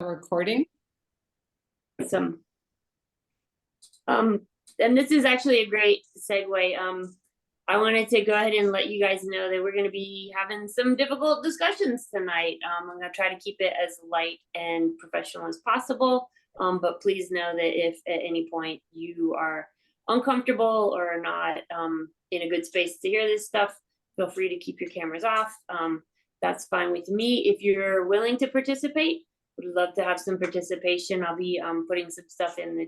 Recording. Some and this is actually a great segue. I wanted to go ahead and let you guys know that we're going to be having some difficult discussions tonight. I'm going to try to keep it as light and professional as possible, but please know that if at any point you are uncomfortable or not in a good space to hear this stuff, feel free to keep your cameras off. That's fine with me. If you're willing to participate, would love to have some participation. I'll be putting some stuff in the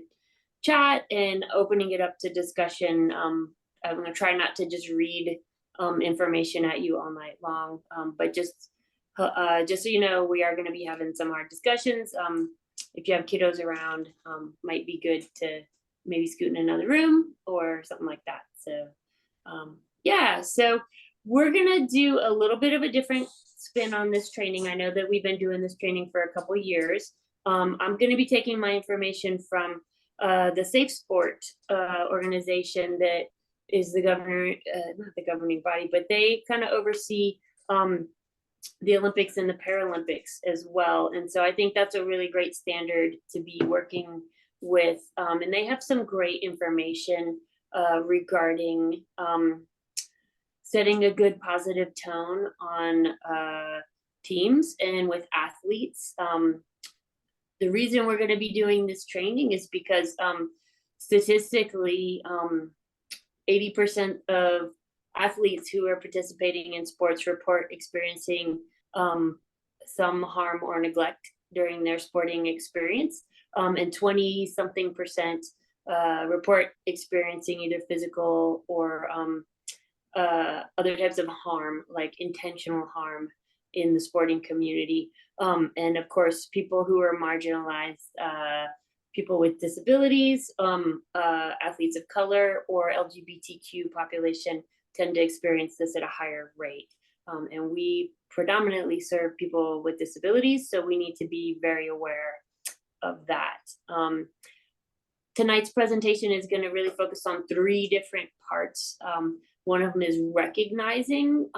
chat and opening it up to discussion. I'm going to try not to just read information at you all night long, but just so you know, we are going to be having some hard discussions. If you have kiddos around, might be good to maybe scoot in another room or something like that. So yeah, so we're going to do a little bit of a different spin on this training. I know that we've been doing this training for a couple years. I'm going to be taking my information from the Safe Sport organization that is the governor, not the governing body, but they kind of oversee the Olympics and the Paralympics as well. And so I think that's a really great standard to be working with. And they have some great information regarding setting a good positive tone on teams and with athletes. The reason we're going to be doing this training is because statistically, 80% of athletes who are participating in sports report experiencing some harm or neglect during their sporting experience, and 20-something% report experiencing either physical or other types of harm, like intentional harm in the sporting community. And of course, people who are marginalized, people with disabilities, athletes of color, or LGBTQ population tend to experience this at a higher rate. And we predominantly serve people with disabilities, so we need to be very aware of that. Tonight's presentation is going to really focus on 3 different parts. One of them is recognizing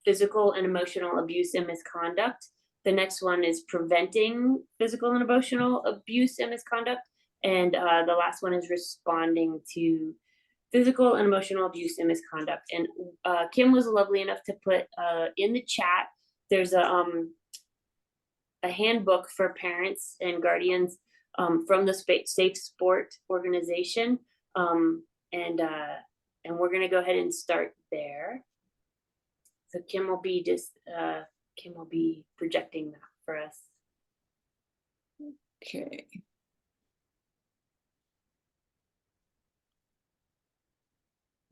physical and emotional abuse and misconduct. The next one is preventing physical and emotional abuse and misconduct. And the last one is responding to physical and emotional abuse and misconduct. And Kim was lovely enough to put in the chat, there's a handbook for parents and guardians from the Safe Sport organization. And we're going to go ahead and start there. So Kim will be projecting that for us. Okay.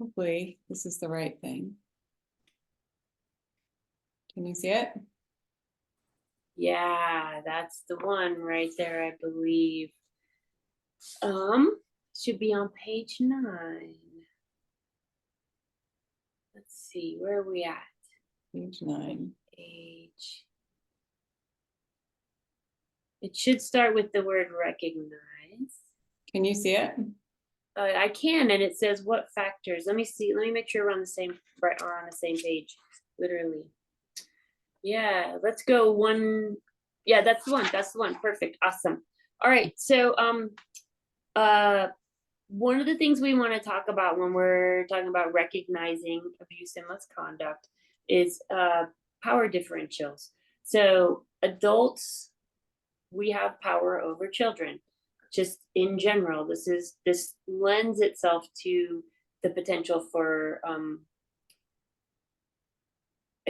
Hopefully this is the right thing. Can you see it? Yeah, that's the one right there, I believe. Should be on page 9. Let's see, where are we at? Page 9. It should start with the word recognize. Can you see it? I can, and it says what factors. Let me see. Let me make sure we're on the same page. Literally. Yeah, let's go one. Yeah, that's the one. That's the one. Perfect. Awesome. All right. So one of the things we want to talk about when we're talking about recognizing abuse and misconduct is power differentials. So adults, we have power over children. Just in general, this lends itself to the potential for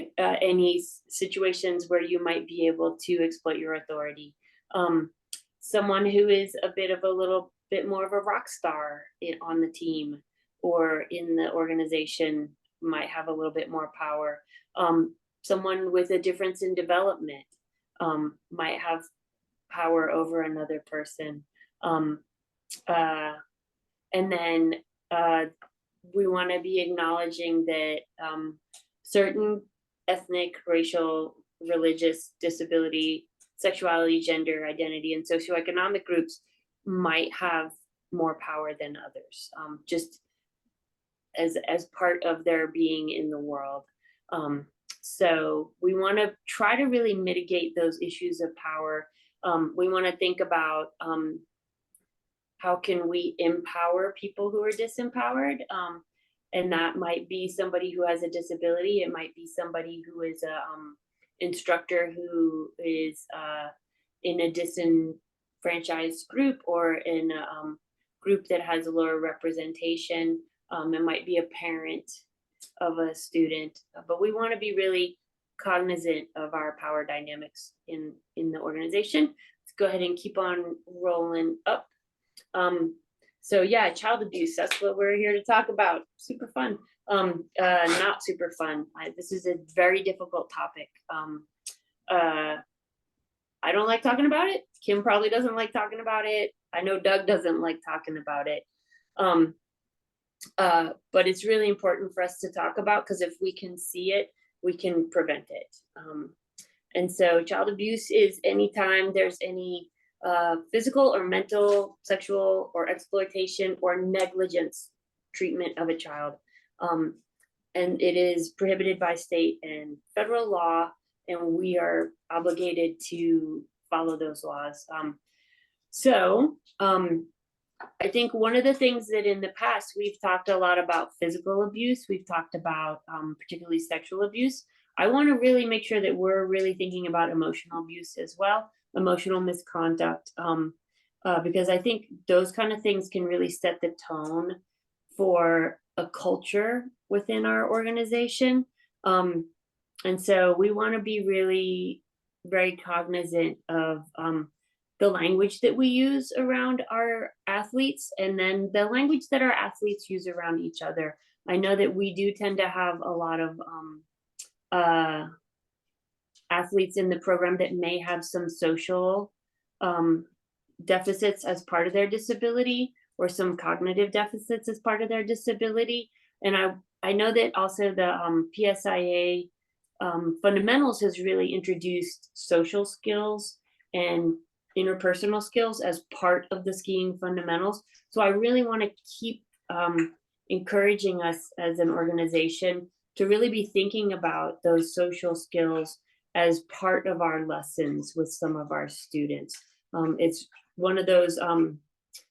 any situations where you might be able to exploit your authority. Someone who is a little bit more of a rock star on the team or in the organization might have a little bit more power. Someone with a difference in development might have power over another person. And then we want to be acknowledging that certain ethnic, racial, religious, disability, sexuality, gender, identity, and socioeconomic groups might have more power than others, just as part of their being in the world. So we want to try to really mitigate those issues of power. We want to think about how can we empower people who are disempowered. And that might be somebody who has a disability. It might be somebody who is a instructor who is in a disenfranchised group, or in a group that has a lower representation. It might be a parent of a student, but we want to be really cognizant of our power dynamics in the organization. Let's go ahead and keep on rolling up. So yeah, child abuse, that's what we're here to talk about. Super fun. Not super fun. This is a very difficult topic. I don't like talking about it. Kim probably doesn't like talking about it. I know Doug doesn't like talking about it. But it's really important for us to talk about, because if we can see it, we can prevent it. And so child abuse is anytime there's any physical or mental, sexual or exploitation or negligence treatment of a child. And it is prohibited by state and federal law, and we are obligated to follow those laws. I think one of the things that in the past we've talked a lot about physical abuse, we've talked about particularly sexual abuse. I want to really make sure that we're really thinking about emotional abuse as well, emotional misconduct, because I think those kind of things can really set the tone for a culture within our organization. And so we want to be really very cognizant of the language that we use around our athletes, and then the language that our athletes use around each other. I know that we do tend to have a lot of athletes in the program that may have some social deficits as part of their disability, or some cognitive deficits as part of their disability. And I know that also the PSIA fundamentals has really introduced social skills and interpersonal skills as part of the skiing fundamentals. So I really want to keep encouraging us as an organization to really be thinking about those social skills as part of our lessons with some of our students. It's one of those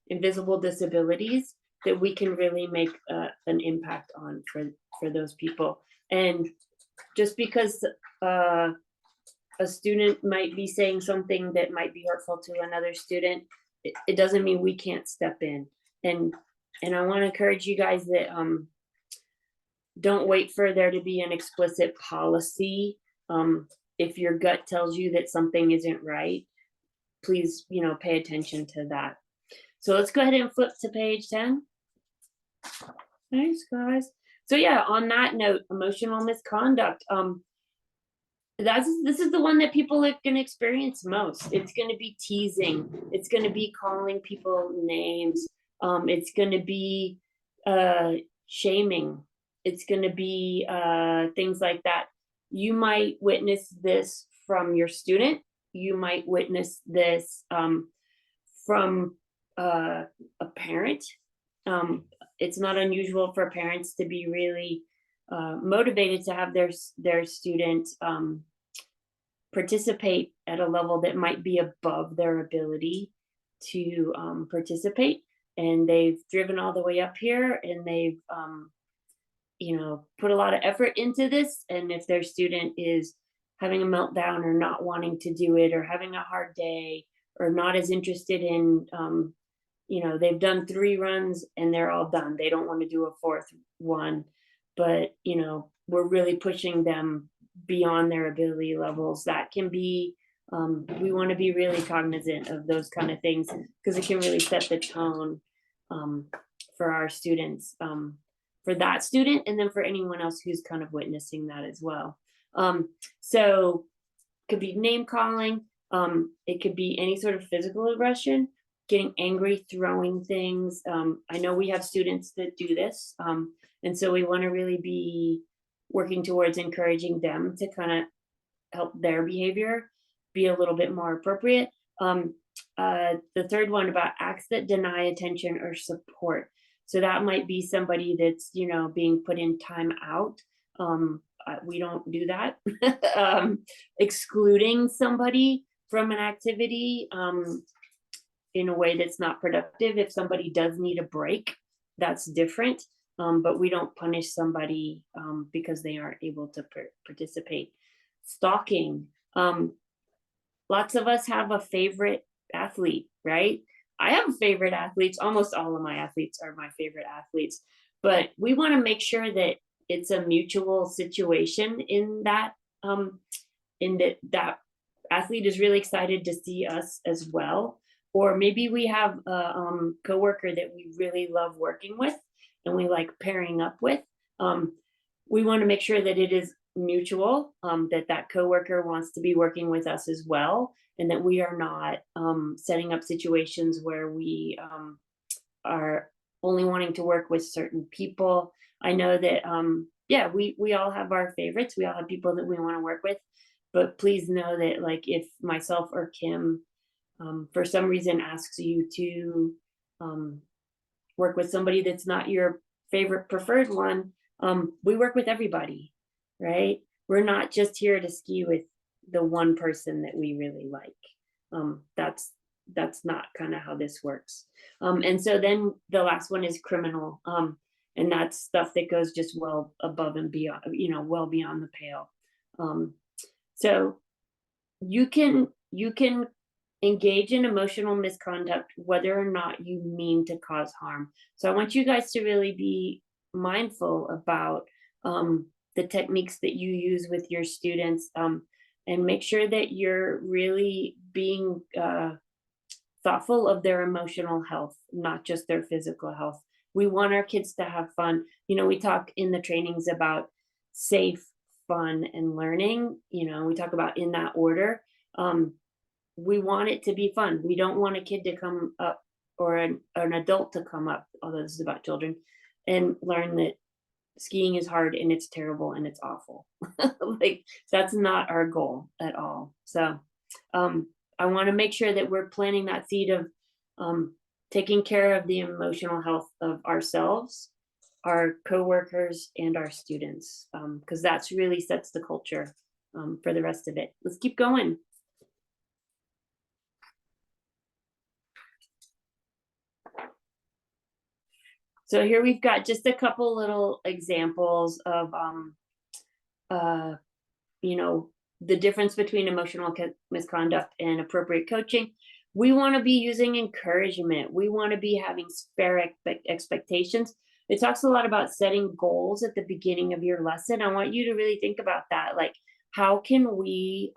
invisible disabilities that we can really make an impact on for those people. And just because a student might be saying something that might be hurtful to another student, it doesn't mean we can't step in. And I want to encourage you guys that don't wait for there to be an explicit policy. If your gut tells you that something isn't right, please, pay attention to that. So let's go ahead and flip to page 10. Thanks, guys. So yeah, on that note, emotional misconduct. This is the one that people are going to experience most. It's going to be teasing. It's going to be calling people names. It's going to be shaming. It's going to be things like that. You might witness this from your student. You might witness this from a parent. It's not unusual for parents to be really motivated to have their student participate at a level that might be above their ability to participate, and they've driven all the way up here, and they've put a lot of effort into this. And if their student is having a meltdown, or not wanting to do it, or having a hard day, or not as interested in they've done 3 runs and they're all done, they don't want to do a 4th one, but we're really pushing them beyond their ability levels. That can be we want to be really cognizant of those kind of things, because it can really set the tone for our students, for that student, and then for anyone else who's kind of witnessing that as well. So could be name calling, it could be any sort of physical aggression, getting angry, throwing things. I know we have students that do this, and so we want to really be working towards encouraging them to kind of help their behavior be a little bit more appropriate. The third one about acts that deny attention or support. So that might be somebody that's being put in time out. we don't do that. Excluding somebody from an activity in a way that's not productive. If somebody does need a break, that's different. But we don't punish somebody because they aren't able to participate. Stalking. Lots of us have a favorite athlete, right? I have favorite athletes. Almost all of my athletes are my favorite athletes, but we want to make sure that it's a mutual situation in that that athlete is really excited to see us as well. Or maybe we have a coworker that we really love working with and we like pairing up with. We want to make sure that it is mutual, that that coworker wants to be working with us as well, and that we are not setting up situations where we are only wanting to work with certain people. I know that yeah, we all have our favorites. We all have people that we want to work with, but please know that like if myself or Kim for some reason asks you to work with somebody that's not your favorite preferred one, we work with everybody, right? We're not just here to ski with the one person that we really like. That's not kind of how this works. And so then the last one is criminal. And that's stuff that goes just well above and beyond, well beyond the pale. So you can engage in emotional misconduct whether or not you mean to cause harm. So I want you guys to really be mindful about the techniques that you use with your students, and make sure that you're really being thoughtful of their emotional health, not just their physical health. We want our kids to have fun. We talk in the trainings about safe, fun, and learning. We talk about in that order. We want it to be fun. We don't want a kid to come up or an adult to come up, although this is about children, and learn that skiing is hard and it's terrible and it's awful. Like that's not our goal at all. So I want to make sure that we're planting that seed of taking care of the emotional health of ourselves, our coworkers, and our students, because that's really sets the culture for the rest of it. Let's keep going. So here we've got just a couple little examples of, the difference between emotional misconduct and appropriate coaching. We want to be using encouragement. We want to be having fair expectations. It talks a lot about setting goals at the beginning of your lesson. I want you to really think about that. Like, how can we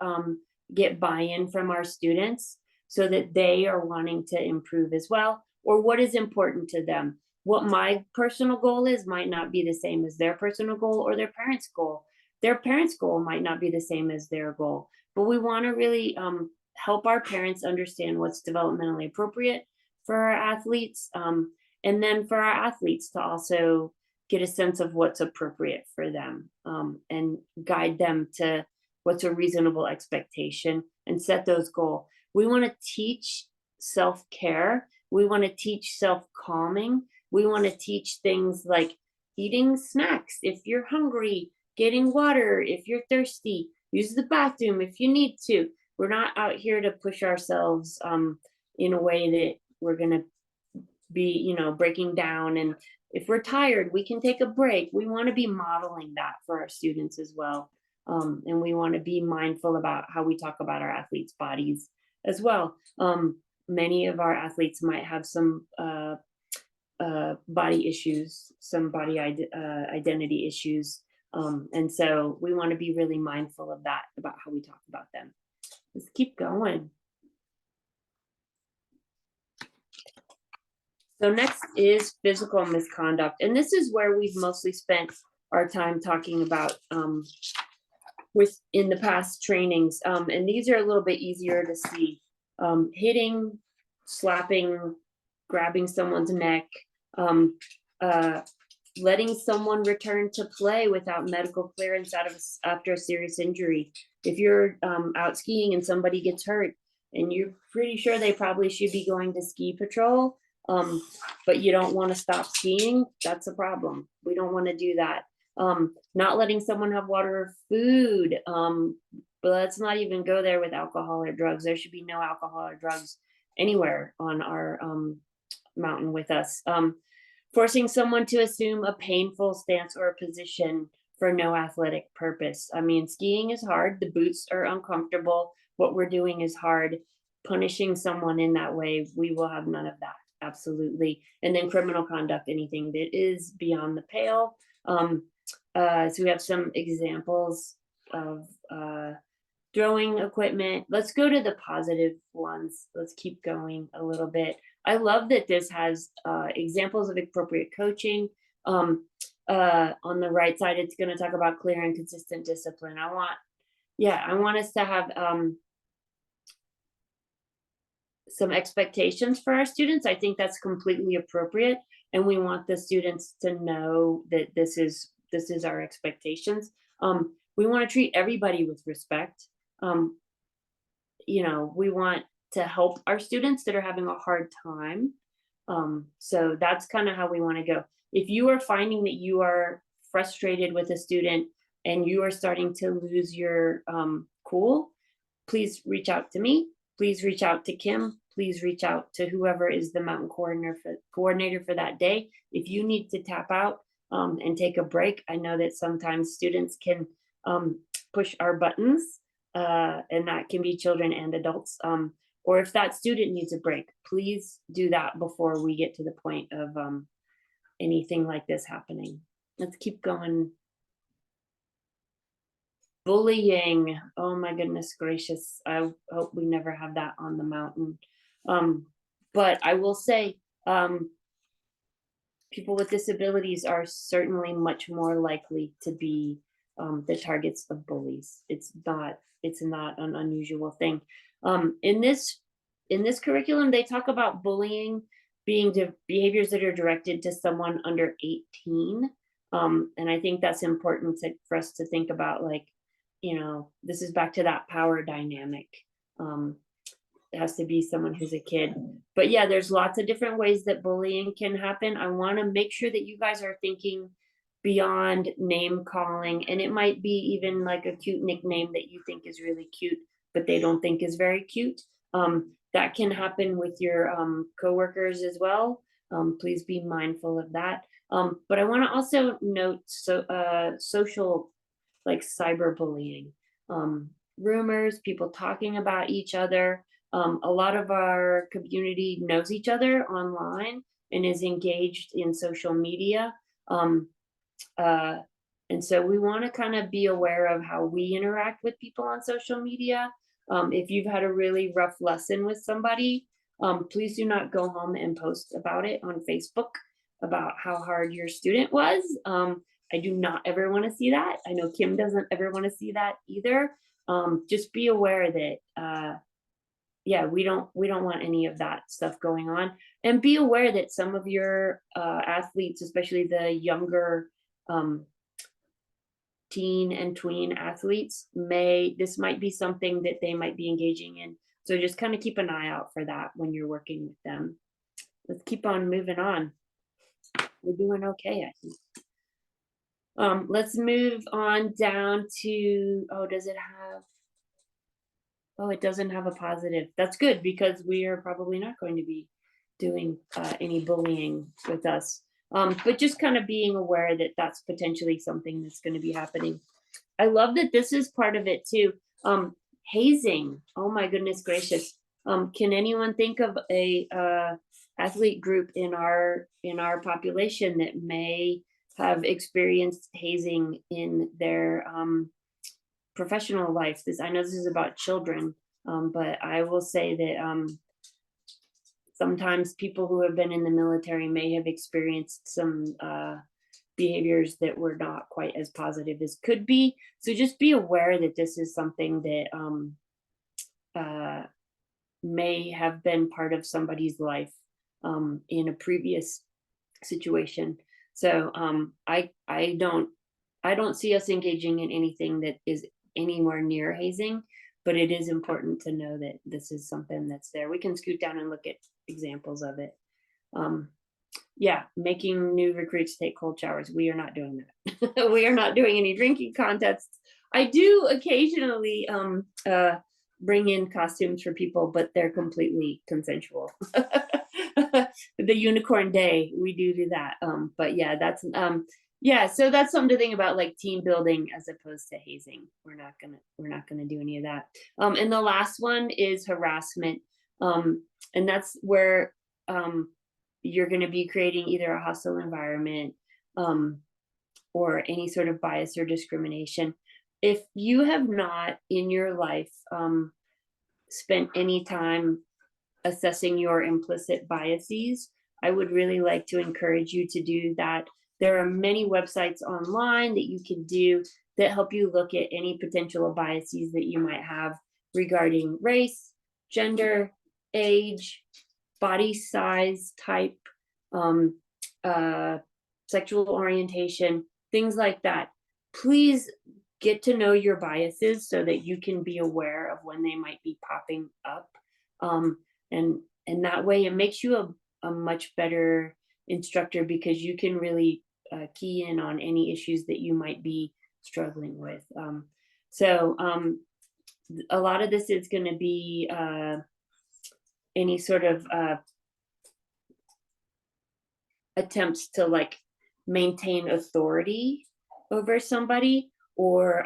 get buy-in from our students so that they are wanting to improve as well? Or what is important to them? What my personal goal is might not be the same as their personal goal or their parents' goal. Their parents' goal might not be the same as their goal. But we want to really help our parents understand what's developmentally appropriate for our athletes. And then for our athletes to also get a sense of what's appropriate for them, and guide them to what's a reasonable expectation and set those goals. We want to teach self-care. We want to teach self-calming. We want to teach things like eating snacks if you're hungry, getting water if you're thirsty, use the bathroom if you need to. We're not out here to push ourselves in a way that we're going to be, breaking down. And if we're tired, we can take a break. We want to be modeling that for our students as well. And we want to be mindful about how we talk about our athletes' bodies as well. Many of our athletes might have some body issues, some body identity issues. And so we want to be really mindful of that, about how we talk about them. Let's keep going. So next is physical misconduct. And this is where we've mostly spent our time talking about in the past trainings. And these are a little bit easier to see. Hitting, slapping, grabbing someone's neck, letting someone return to play without medical clearance after a serious injury. If you're out skiing and somebody gets hurt and you're pretty sure they probably should be going to ski patrol, but you don't want to stop skiing, that's a problem. We don't want to do that. Not letting someone have water or food. But let's not even go there with alcohol or drugs. There should be no alcohol or drugs anywhere on our mountain with us. Forcing someone to assume a painful stance or position for no athletic purpose. I mean, skiing is hard. The boots are uncomfortable. What we're doing is hard. Punishing someone in that way, we will have none of that. Absolutely. And then criminal conduct, anything that is beyond the pale. So we have some examples of throwing equipment. Let's go to the positive ones. Let's keep going a little bit. I love that this has examples of appropriate coaching. On the right side, it's going to talk about clear and consistent discipline. I want us to have some expectations for our students. I think that's completely appropriate, and we want the students to know that this is our expectations. We want to treat everybody with respect. We want to help our students that are having a hard time. So that's kind of how we want to go. If you are finding that you are frustrated with a student and you are starting to lose your cool, please reach out to me. Please reach out to Kim. Please reach out to whoever is the mountain coordinator for that day. If you need to tap out and take a break, I know that sometimes students can push our buttons, and that can be children and adults. Or if that student needs a break, please do that before we get to the point of anything like this happening. Let's keep going. Bullying. Oh my goodness gracious. I hope we never have that on the mountain. But I will say, people with disabilities are certainly much more likely to be the targets of bullies. It's not an unusual thing. In this curriculum, they talk about bullying being behaviors that are directed to someone under 18. And I think that's important for us to think about, like, this is back to that power dynamic. It has to be someone who's a kid. But yeah, there's lots of different ways that bullying can happen. I want to make sure that you guys are thinking beyond name calling, and it might be even like a cute nickname that you think is really cute, but they don't think is very cute. That can happen with your coworkers as well. Please be mindful of that. But I want to also note social, like cyberbullying, rumors, people talking about each other. A lot of our community knows each other online and is engaged in social media. And so we want to kind of be aware of how we interact with people on social media. If you've had a really rough lesson with somebody, please do not go home and post about it on Facebook about how hard your student was. I do not ever want to see that. I know Kim doesn't ever want to see that either. Just be aware that we don't want any of that stuff going on, and be aware that some of your athletes, especially the younger teen and tween athletes, this might be something that they might be engaging in. So just kind of keep an eye out for that when you're working with them. Let's keep on moving on. We're doing okay, I think. Let's move on down to, it doesn't have a positive. That's good, because we are probably not going to be doing any bullying with us. But just kind of being aware that that's potentially something that's going to be happening. I love that this is part of it too. Hazing. Oh my goodness gracious. Can anyone think of a athlete group in our population that may have experienced hazing in their professional life? I know this is about children, but I will say that sometimes people who have been in the military may have experienced some behaviors that were not quite as positive as could be. So just be aware that this is something that may have been part of somebody's life in a previous situation. So I don't see us engaging in anything that is anywhere near hazing, but it is important to know that this is something that's there. We can scoot down and look at examples of it. yeah, making new recruits take cold showers. We are not doing that. We are not doing any drinking contests. I do occasionally bring in costumes for people, but they're completely consensual. The unicorn day, we do that. But yeah, that's yeah, so that's something to think about, like team building as opposed to hazing. We're not gonna do any of that. And the last one is harassment. And that's where you're going to be creating either a hostile environment or any sort of bias or discrimination. If you have not in your life spent any time assessing your implicit biases, I would really like to encourage you to do that. There are many websites online that you can do that help you look at any potential biases that you might have regarding race, gender, age, body size, type, um, sexual orientation, things like that. Please get to know your biases so that you can be aware of when they might be popping up. And that way it makes you a much better instructor because you can really key in on any issues that you might be struggling with. So a lot of this is going to be any sort of attempts to like maintain authority over somebody or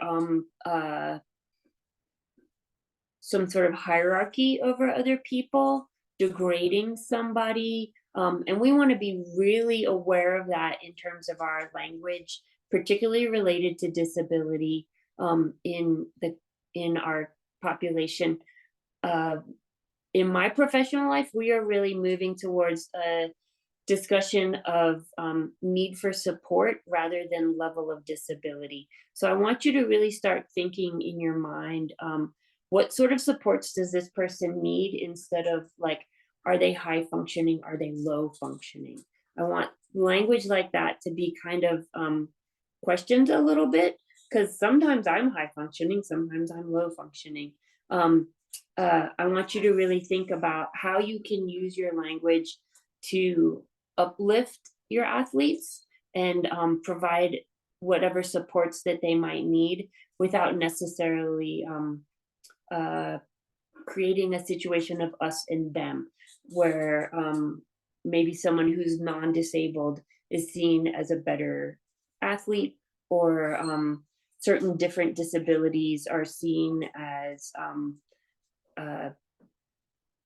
some sort of hierarchy over other people, degrading somebody. And we want to be really aware of that in terms of our language, particularly related to disability in our population. In my professional life, we are really moving towards a discussion of need for support rather than level of disability. So I want you to really start thinking in your mind, what sort of supports does this person need instead of like, are they high functioning? Are they low functioning? I want language like that to be kind of questioned a little bit because sometimes I'm high functioning, sometimes I'm low functioning. I want you to really think about how you can use your language to uplift your athletes and provide whatever supports that they might need without necessarily creating a situation of us and them where maybe someone who's non-disabled is seen as a better athlete or certain different disabilities are seen as a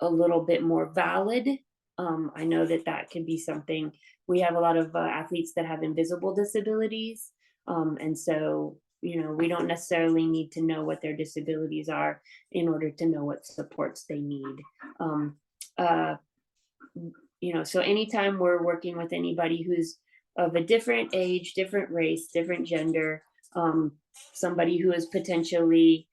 little bit more valid. I know that can be something. We have a lot of athletes that have invisible disabilities. And so, we don't necessarily need to know what their disabilities are in order to know what supports they need. So anytime we're working with anybody who's of a different age, different race, different gender, somebody who is potentially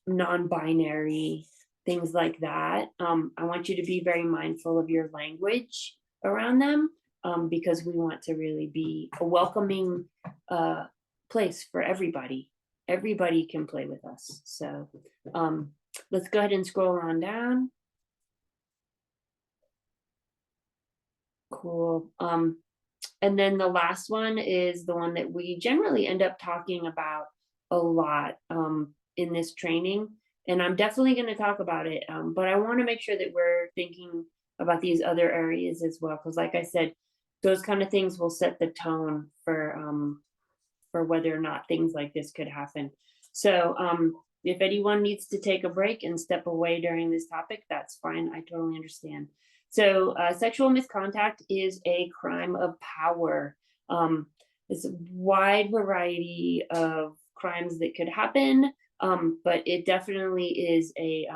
non-binary, things like that. I want you to be very mindful of your language around them because we want to really be a welcoming place for everybody. Everybody can play with us. So let's go ahead and scroll on down. Cool. And then the last one is the one that we generally end up talking about a lot in this training. And I'm definitely going to talk about it, but I want to make sure that we're thinking about these other areas as well, because like I said, those kind of things will set the tone for whether or not things like this could happen. So if anyone needs to take a break and step away during this topic, that's fine. I totally understand. So sexual misconduct is a crime of power. There's a wide variety of crimes that could happen. But it definitely is a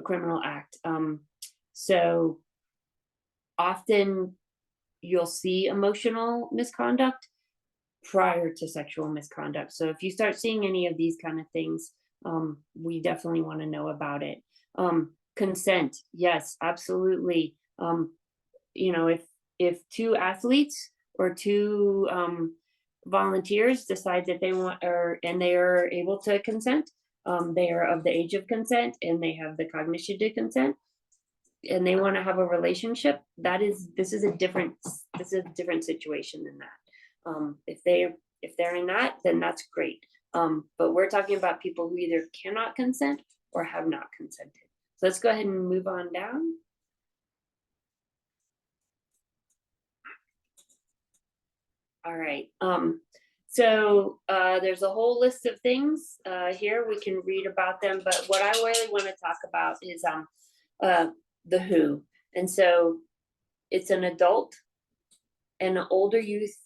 criminal act. So often you'll see emotional misconduct prior to sexual misconduct. So if you start seeing any of these kind of things, we definitely want to know about it. Consent, yes, absolutely. If two athletes or two volunteers decide that they want and they are able to consent, they are of the age of consent and they have the cognition to consent, and they want to have a relationship, this is a different situation than that. If they're in that, then that's great. But we're talking about people who either cannot consent or have not consented. So let's go ahead and move on down. All right. So there's a whole list of things here. We can read about them, but what I really want to talk about is the who. And so it's an adult and an older youth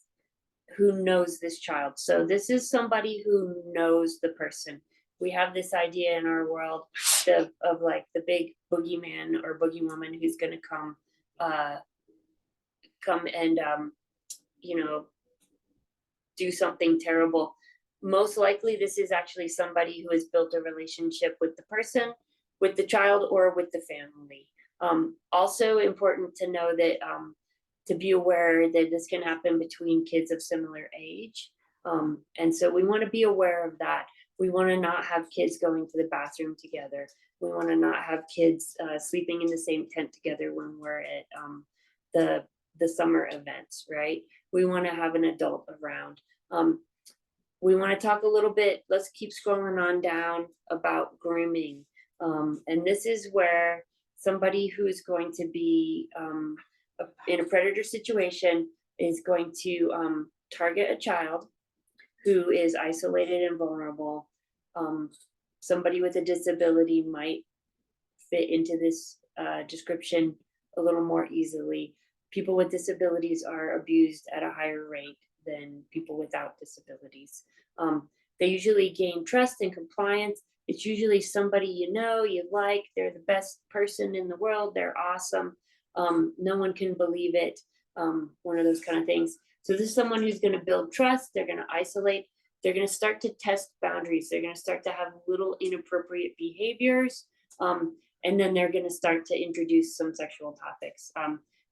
who knows this child. So this is somebody who knows the person. We have this idea in our world of like the big boogeyman or boogie woman who's going to come and do something terrible. Most likely this is actually somebody who has built a relationship with the person, with the child, or with the family. Also important to know that to be aware that this can happen between kids of similar age. And so we want to be aware of that. We want to not have kids going to the bathroom together. We want to not have kids sleeping in the same tent together when we're at the summer events, right? We want to have an adult around. We want to talk a little bit, let's keep scrolling on down, about grooming. And this is where somebody who is going to be in a predator situation is going to target a child who is isolated and vulnerable. Somebody with a disability might fit into this description a little more easily. People with disabilities are abused at a higher rate than people without disabilities. They usually gain trust and compliance. It's usually somebody you know, you like, they're the best person in the world, they're awesome. No one can believe it, one of those kind of things. So this is someone who's going to build trust, they're going to isolate, they're going to start to test boundaries, they're going to start to have little inappropriate behaviors, and then they're going to start to introduce some sexual topics.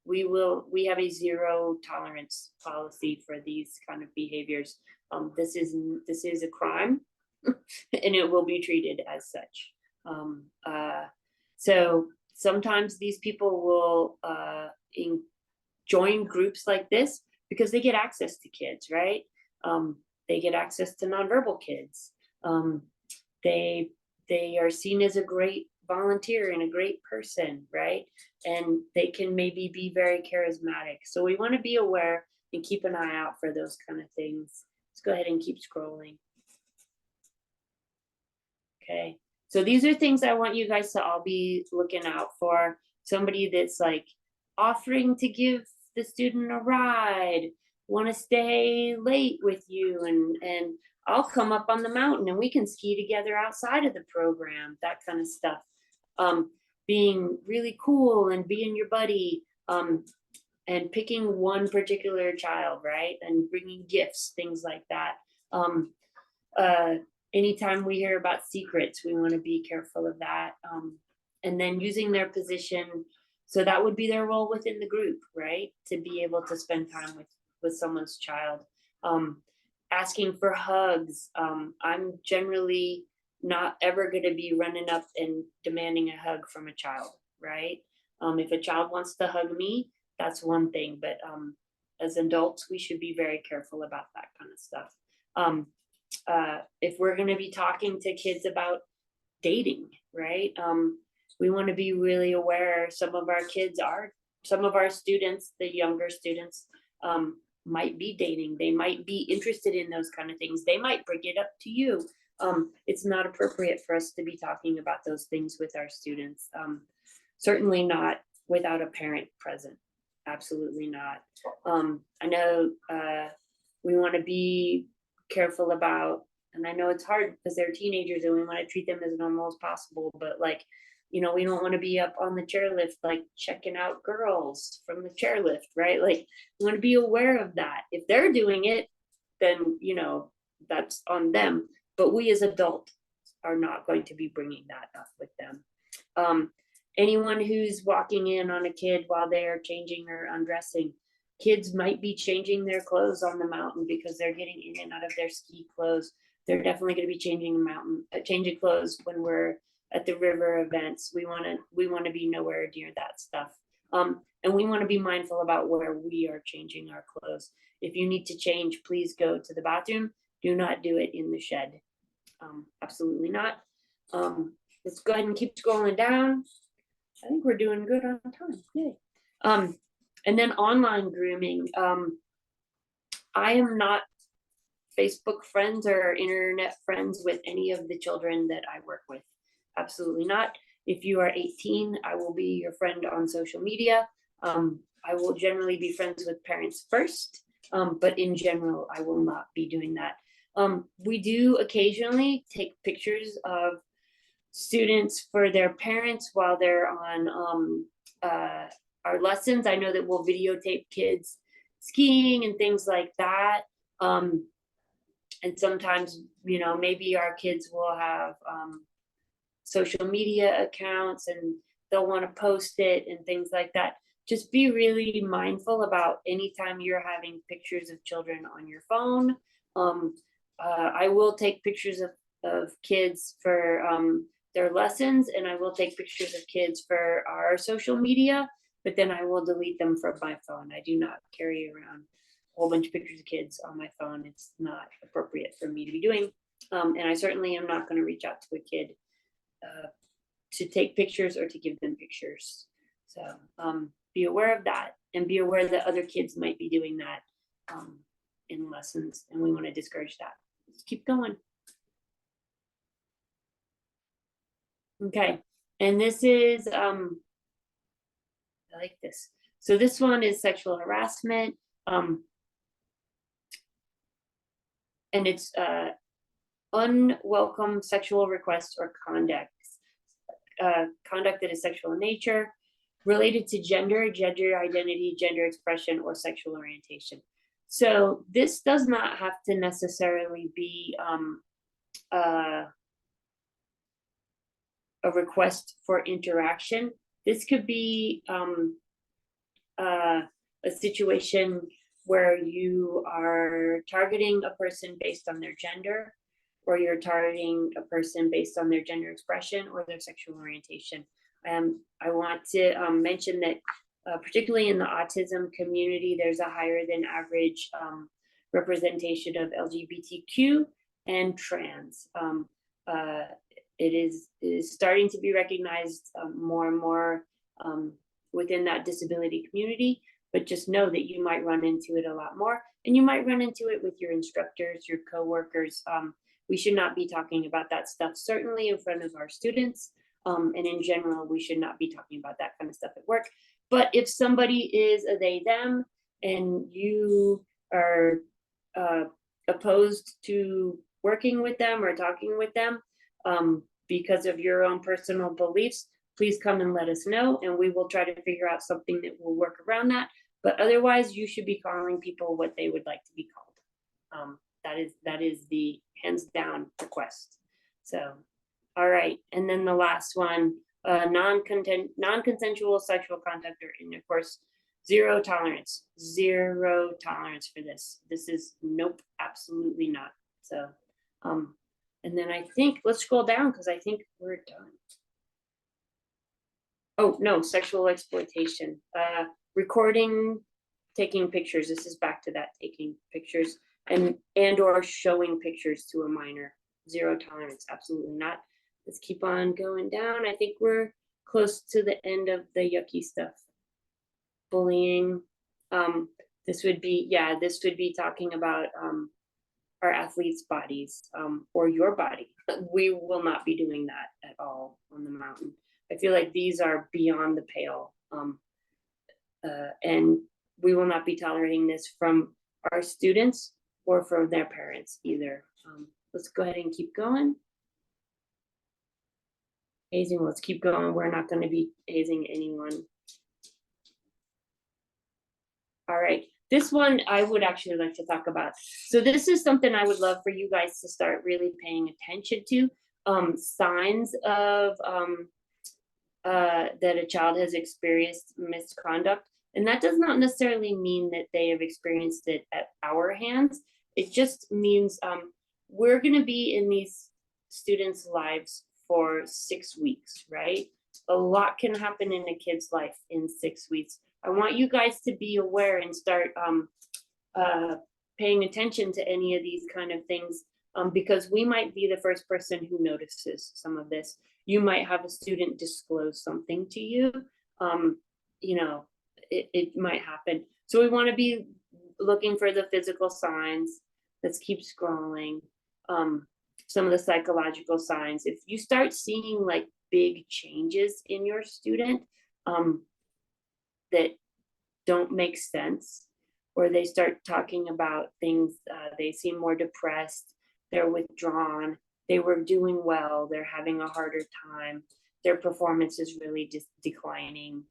We have a zero tolerance policy for these kind of behaviors. This is a crime and it will be treated as such. So sometimes these people will join groups like this because they get access to kids, right? They get access to nonverbal kids. They are seen as a great volunteer and a great person, right? And they can maybe be very charismatic. So we want to be aware and keep an eye out for those kind of things. Let's go ahead and keep scrolling. Okay, so these are things I want you guys to all be looking out for. Somebody that's like offering to give the student a ride, want to stay late with you, and I'll come up on the mountain and we can ski together outside of the program, that kind of stuff. Being really cool and being your buddy, and picking one particular child, right? And bringing gifts, things like that. Anytime we hear about secrets, we want to be careful of that. And then using their position, so that would be their role within the group, right? To be able to spend time with someone's child. Asking for hugs. I'm generally not ever going to be running up and demanding a hug from a child, right? If a child wants to hug me, that's one thing, but as adults, we should be very careful about that kind of stuff. If we're going to be talking to kids about dating, right? We want to be really aware. Some of our students, the younger students, might be dating. They might be interested in those kind of things. They might bring it up to you. It's not appropriate for us to be talking about those things with our students. Certainly not without a parent present. Absolutely not. I know we want to be careful about, and I know it's hard because they're teenagers and we want to treat them as normal as possible, but like, we don't want to be up on the chairlift, like checking out girls from the chairlift, right? Like, we want to be aware of that. If they're doing it, then, that's on them. But we as adults are not going to be bringing that up with them. Anyone who's walking in on a kid while they are changing or undressing, kids might be changing their clothes on the mountain because they're getting in and out of their ski clothes. They're definitely going to be changing clothes when we're at the river events. We want to be nowhere near that stuff. And we want to be mindful about where we are changing our clothes. If you need to change, please go to the bathroom. Do not do it in the shed. Absolutely not. Let's go ahead and keep scrolling down. I think we're doing good on time. Yay. And then online grooming. I am not Facebook friends or internet friends with any of the children that I work with. Absolutely not. If you are 18, I will be your friend on social media. I will generally be friends with parents first, but in general, I will not be doing that. We do occasionally take pictures of students for their parents while they're on our lessons. I know that we'll videotape kids skiing and things like that. And sometimes, you know, maybe our kids will have social media accounts and they'll want to post it and things like that. Just be really mindful about anytime you're having pictures of children on your phone. I will take pictures of kids for their lessons, and I will take pictures of kids for our social media, but then I will delete them from my phone. I do not carry around a whole bunch of pictures of kids on my phone. It's not appropriate for me to be doing. And I certainly am not going to reach out to a kid to take pictures or to give them pictures. So be aware of that, and be aware that other kids might be doing that in lessons, and we want to discourage that. Let's keep going. Okay, and this is, I like this. So this one is sexual harassment. And it's unwelcome sexual requests or conduct that is sexual in nature, related to gender identity, gender expression, or sexual orientation. So this does not have to necessarily be a request for interaction. This could be a situation where you are targeting a person based on their gender, or you're targeting a person based on their gender expression or their sexual orientation. I want to mention that particularly in the autism community, there's a higher than average representation of LGBTQ and trans. It is starting to be recognized more and more within that disability community, but just know that you might run into it a lot more, and you might run into it with your instructors, your coworkers. We should not be talking about that stuff, certainly in front of our students. And in general, we should not be talking about that kind of stuff at work. But if somebody is a they, them, and you are opposed to working with them or talking with them because of your own personal beliefs, please come and let us know, and we will try to figure out something that will work around that. But otherwise, you should be calling people what they would like to be called. That is the hands down request. So, all right, and then the last one, non-consensual sexual contact or intercourse, zero tolerance for this. This is nope, absolutely not. So, and then I think, let's scroll down because I think we're done. Oh, no, sexual exploitation, recording, taking pictures. This is back to that, taking pictures and or showing pictures to a minor. Zero tolerance, absolutely not. Let's keep on going down. I think we're close to the end of the yucky stuff. Bullying. This would be talking about our athletes' bodies or your body. We will not be doing that at all on the mountain. I feel like these are beyond the pale. And we will not be tolerating this from our students or from their parents either. Let's go ahead and keep going. Hazing, let's keep going. We're not going to be hazing anyone. All right, this one I would actually like to talk about. So this is something I would love for you guys to start really paying attention to. Signs of that a child has experienced misconduct. And that does not necessarily mean that they have experienced it at our hands. It just means we're going to be in these students' lives for 6 weeks, right? A lot can happen in a kid's life in 6 weeks. I want you guys to be aware and start paying attention to any of these kind of things, because we might be the first person who notices some of this. You might have a student disclose something to you. You know, it might happen. So we want to be looking for the physical signs. Let's keep scrolling. Some of the psychological signs. If you start seeing like big changes in your student that don't make sense, or they start talking about things, they seem more depressed, they're withdrawn, they were doing well, they're having a harder time, their performance is really declining,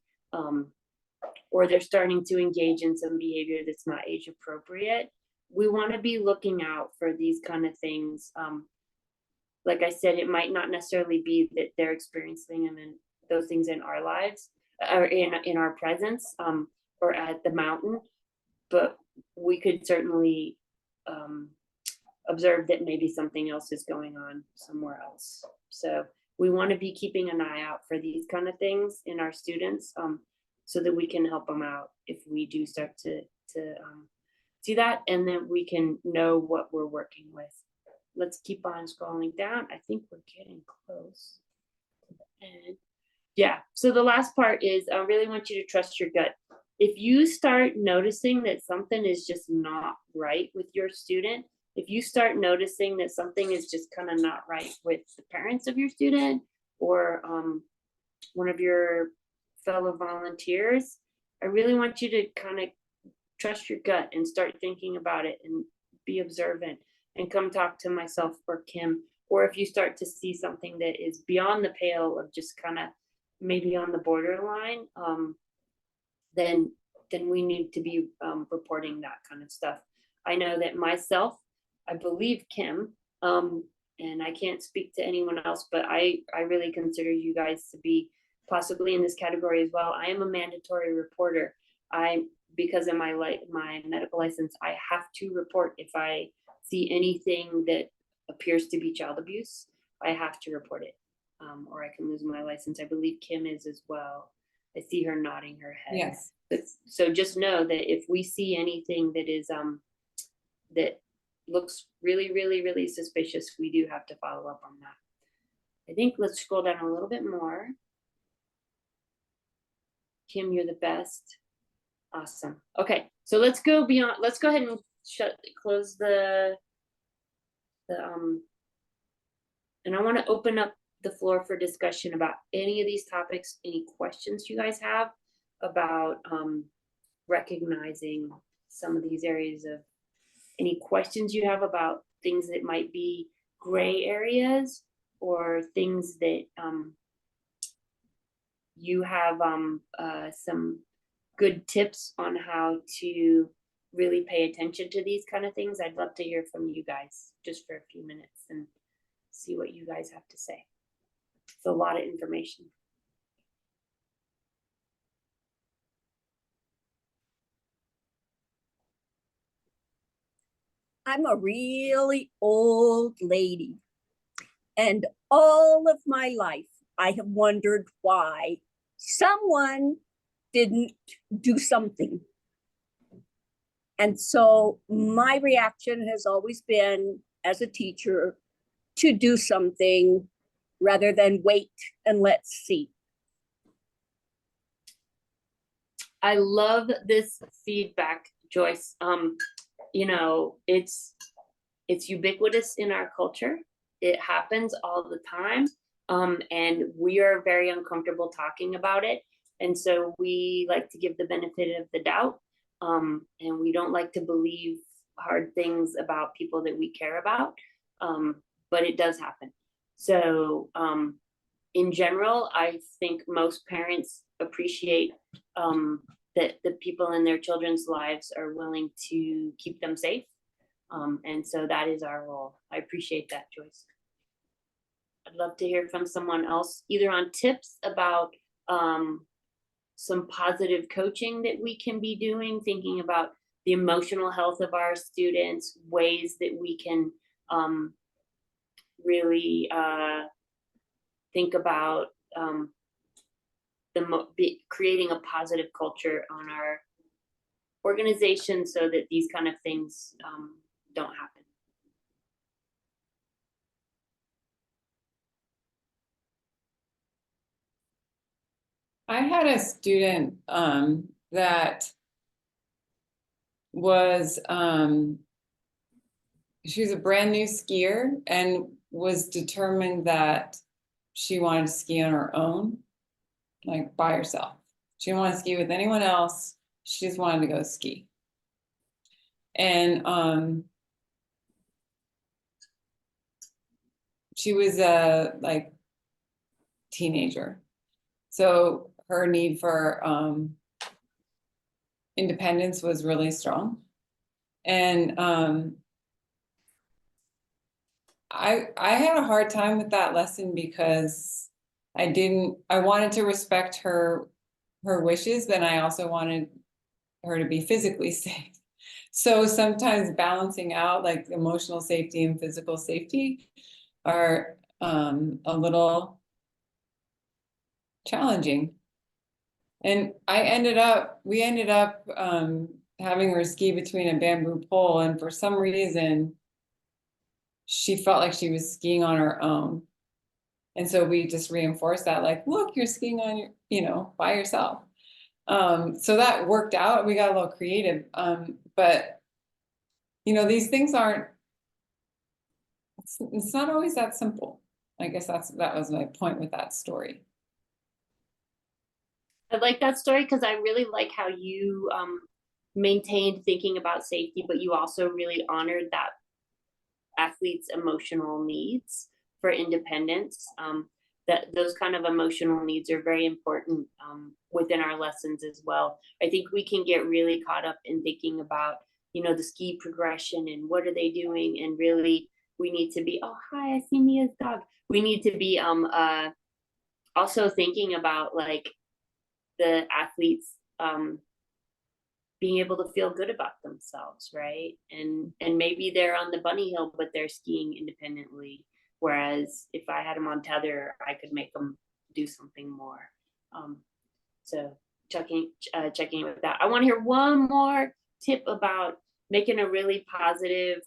or they're starting to engage in some behavior that's not age appropriate. We want to be looking out for these kind of things. Like I said, it might not necessarily be that they're experiencing them in those things in our lives or in our presence, or at the mountain, but we could certainly observe that maybe something else is going on somewhere else. So we want to be keeping an eye out for these kind of things in our students, so that we can help them out if we do start to see that, and then we can know what we're working with. Let's keep on scrolling down. I think we're getting close. And yeah, so the last part is I really want you to trust your gut. If you start noticing that something is just not right with your student, if you start noticing that something is just kind of not right with the parents of your student, or one of your fellow volunteers, I really want you to kind of trust your gut and start thinking about it and be observant and come talk to myself or Kim. Or if you start to see something that is beyond the pale of just kind of maybe on the borderline, then we need to be reporting that kind of stuff. I know that myself, I believe Kim, and I can't speak to anyone else, but I really consider you guys to be possibly in this category as well. I am a mandatory reporter. Because of my medical license, I have to report if I see anything that appears to be child abuse. I have to report it, or I can lose my license. I believe Kim is as well. I see her nodding her head. Yes. So just know that if we see anything that is that looks really, really, really suspicious, we do have to follow up on that. I think let's scroll down a little bit more. Kim, you're the best. Awesome. Okay, so let's go beyond. Let's go ahead and close the and I want to open up the floor for discussion about any of these topics, any questions you guys have about recognizing some of these areas, of any questions you have about things that might be gray areas, or things that you have some good tips on how to really pay attention to these kind of things. I'd love to hear from you guys just for a few minutes and see what you guys have to say. It's a lot of information. I'm a really old lady, and all of my life I have wondered why someone didn't do something. And so my reaction has always been, as a teacher, to do something rather than wait and let's see. I love this feedback, Joyce. You know, it's ubiquitous in our culture. It happens all the time. And we are very uncomfortable talking about it. And so we like to give the benefit of the doubt. And we don't like to believe hard things about people that we care about. But it does happen. So in general, I think most parents appreciate that the people in their children's lives are willing to keep them safe. And so that is our role. I appreciate that, Joyce. I'd love to hear from someone else, either on tips about some positive coaching that we can be doing, thinking about the emotional health of our students, ways that we can really think about creating a positive culture on our organization so that these kind of things don't happen. I had a student that was she was a brand new skier and was determined that she wanted to ski on her own, like by herself. She didn't want to ski with anyone else. She just wanted to go ski. And she was a like teenager. So her need for independence was really strong. And I had a hard time with that lesson because I wanted to respect her wishes, but I also wanted her to be physically safe. So sometimes balancing out like emotional safety and physical safety are a little challenging. And we ended up having her ski between a bamboo pole, and for some reason, she felt like she was skiing on her own. And so we just reinforced that, like, look, you're skiing on by yourself. So that worked out. We got a little creative. But these things it's not always that simple. I guess that was my point with that story. I like that story because I really like how you maintained thinking about safety, but you also really honored that athlete's emotional needs for independence. That those kind of emotional needs are very important within our lessons as well. I think we can get really caught up in thinking about, the ski progression and what are they doing, and really we need to be, oh hi, I see Mia's dog. We need to be also thinking about like the athletes being able to feel good about themselves, right? And maybe they're on the bunny hill, but they're skiing independently. Whereas if I had them on tether, I could make them do something more. So checking with that. I want to hear one more tip about making a really positive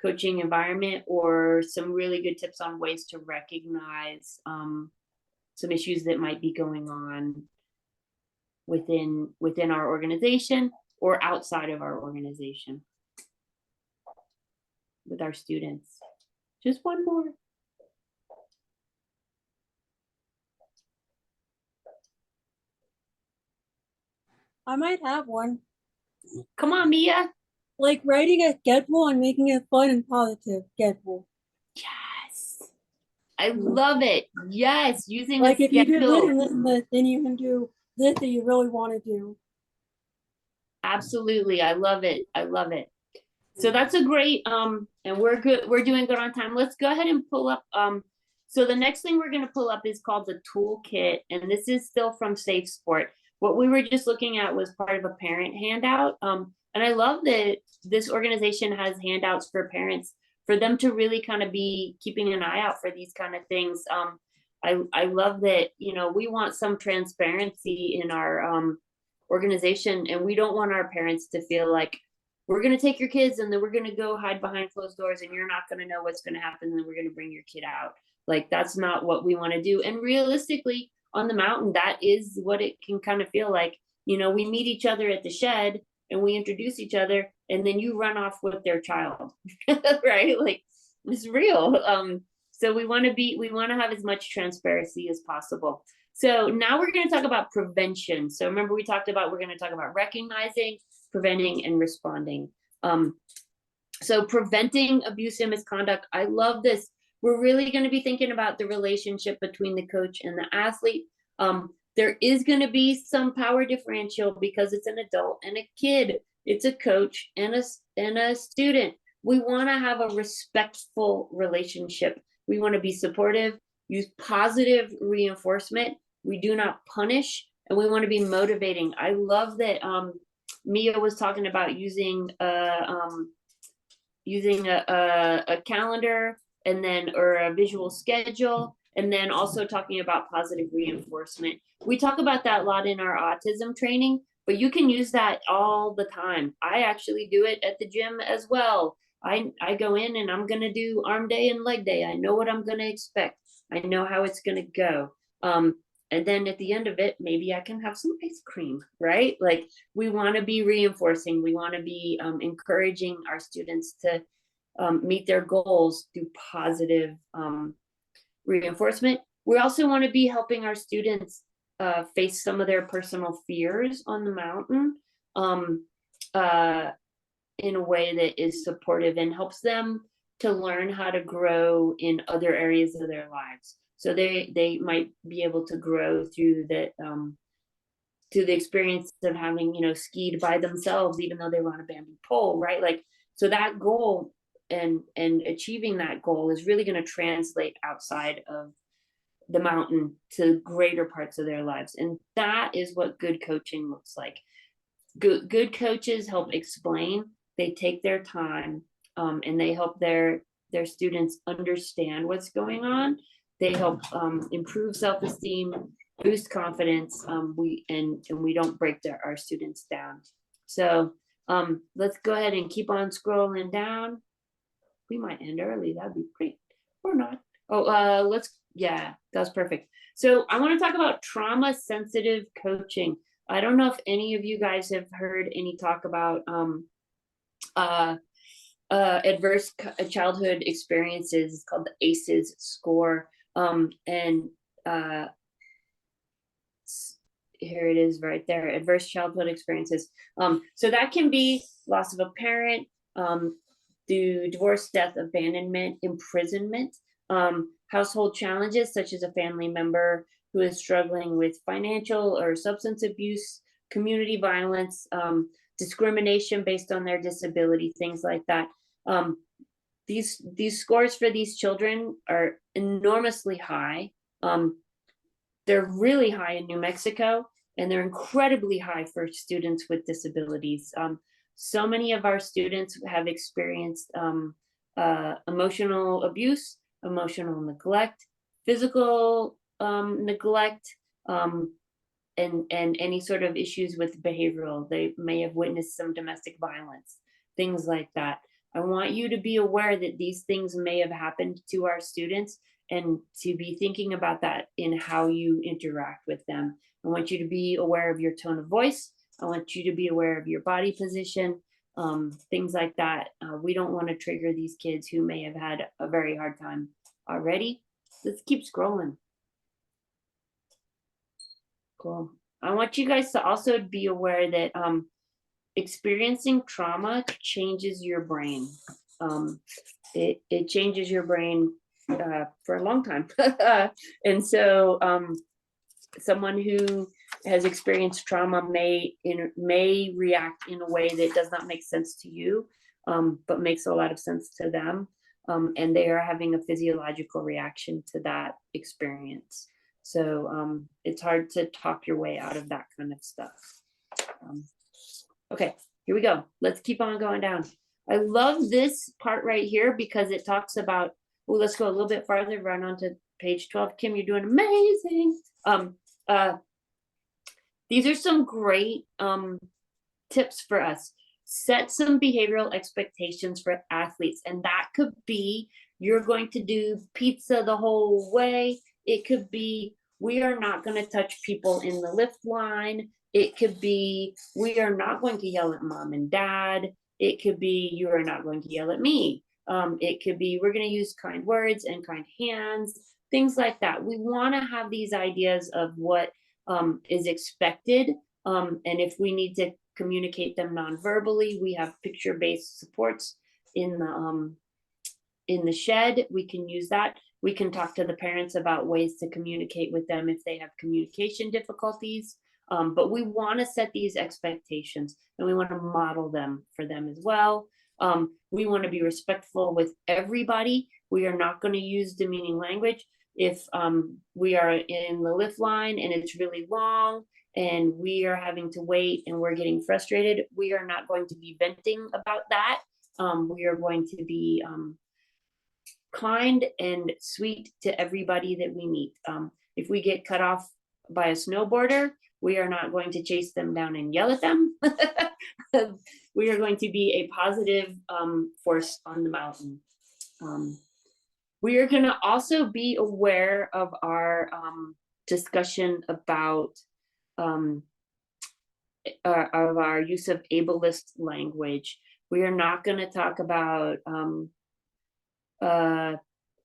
coaching environment, or some really good tips on ways to recognize some issues that might be going on within our organization or outside of our organization with our students. Just one more. I might have one. Come on, Mia. Like writing a schedule and making it fun and positive schedule. Yes. I love it. Yes, using Like a if you do this schedule. and this and this, then you can do this that you really want to do. Absolutely. I love it. I love it. So that's a great and we're doing good on time. Let's go ahead and pull up so the next thing we're going to pull up is called the toolkit, and this is still from Safe Sport. What we were just looking at was part of a parent handout. And I love that this organization has handouts for parents for them to really kind of be keeping an eye out for these kind of things. I love that, we want some transparency in our organization, and we don't want our parents to feel like we're going to take your kids and then we're going to go hide behind closed doors and you're not going to know what's going to happen, and then we're going to bring your kid out. Like, that's not what we want to do. And realistically, on the mountain, that is what it can kind of feel like. We meet each other at the shed and we introduce each other, and then you run off with their child, right? Like, it's real. So we want to have as much transparency as possible. So now we're going to talk about prevention. So remember, we're going to talk about recognizing, preventing, and responding. So preventing abuse and misconduct. I love this. We're really going to be thinking about the relationship between the coach and the athlete. There is going to be some power differential because it's an adult and a kid. It's a coach and a student. We want to have a respectful relationship. We want to be supportive, use positive reinforcement. We do not punish, and we want to be motivating. I love that Mia was talking about using a calendar or a visual schedule, And then also talking about positive reinforcement. We talk about that a lot in our autism training, but you can use that all the time. I actually do it at the gym as well. I go in and I'm gonna do arm day and leg day. I know what I'm gonna expect. I know how it's gonna go. And then at the end of it, maybe I can have some ice cream, right? Like we want to be reinforcing, we want to be encouraging our students to meet their goals through positive reinforcement. We also want to be helping our students face some of their personal fears on the mountain in a way that is supportive and helps them to learn how to grow in other areas of their lives. So they might be able to grow through the experience of having, you know, skied by themselves, even though they were on a bamboo pole, right? Like, so that goal and achieving that goal is really going to translate outside of the mountain to greater parts of their lives. And that is what good coaching looks like. Good coaches help explain, they take their time, and they help their students understand what's going on. They help improve self-esteem, boost confidence. We don't break our students down. So let's go ahead and keep on scrolling down. We might end early, that'd be great, or not. Oh, yeah, that's perfect. So I want to talk about trauma sensitive coaching. I don't know if any of you guys have heard any talk about adverse childhood experiences. It's called the ACEs score. And here it is right there, adverse childhood experiences. So that can be loss of a parent, through divorce, death, abandonment, imprisonment, household challenges such as a family member who is struggling with financial or substance abuse, community violence, discrimination based on their disability, things like that. These scores for these children are enormously high. They're really high in New Mexico, and they're incredibly high for students with disabilities. So many of our students have experienced emotional abuse, emotional neglect, physical neglect, and any sort of issues with behavioral. They may have witnessed some domestic violence, things like that. I want you to be aware that these things may have happened to our students, and to be thinking about that in how you interact with them. I want you to be aware of your tone of voice. I want you to be aware of your body position, things like that. We don't want to trigger these kids who may have had a very hard time already. Let's keep scrolling. Cool. I want you guys to also be aware that experiencing trauma changes your brain. It changes your brain for a long time. And so someone who has experienced trauma may react in a way that does not make sense to you, but makes a lot of sense to them. And they are having a physiological reaction to that experience. So it's hard to talk your way out of that kind of stuff. Okay, here we go. Let's keep on going down. I love this part right here because it talks about, well, let's go a little bit farther, run on to page 12. Kim, you're doing amazing. These are some great tips for us. Set some behavioral expectations for athletes, and that could be you're going to do pizza the whole way. It could be we are not going to touch people in the lift line. It could be we are not going to yell at mom and dad. It could be you are not going to yell at me. It could be we're going to use kind words and kind hands, things like that. We want to have these ideas of what is expected. And if we need to communicate them non-verbally, we have picture-based supports in the shed. We can use that. We can talk to the parents about ways to communicate with them if they have communication difficulties. But we want to set these expectations, and we want to model them for them as well. We want to be respectful with everybody. We are not going to use demeaning language. If we are in the lift line and it's really long and we are having to wait and we're getting frustrated, we are not going to be venting about that. We are going to be kind and sweet to everybody that we meet. If we get cut off by a snowboarder, we are not going to chase them down and yell at them. We are going to be a positive force on the mountain. We are going to also be aware of our discussion about of our use of ableist language. We are not going to talk about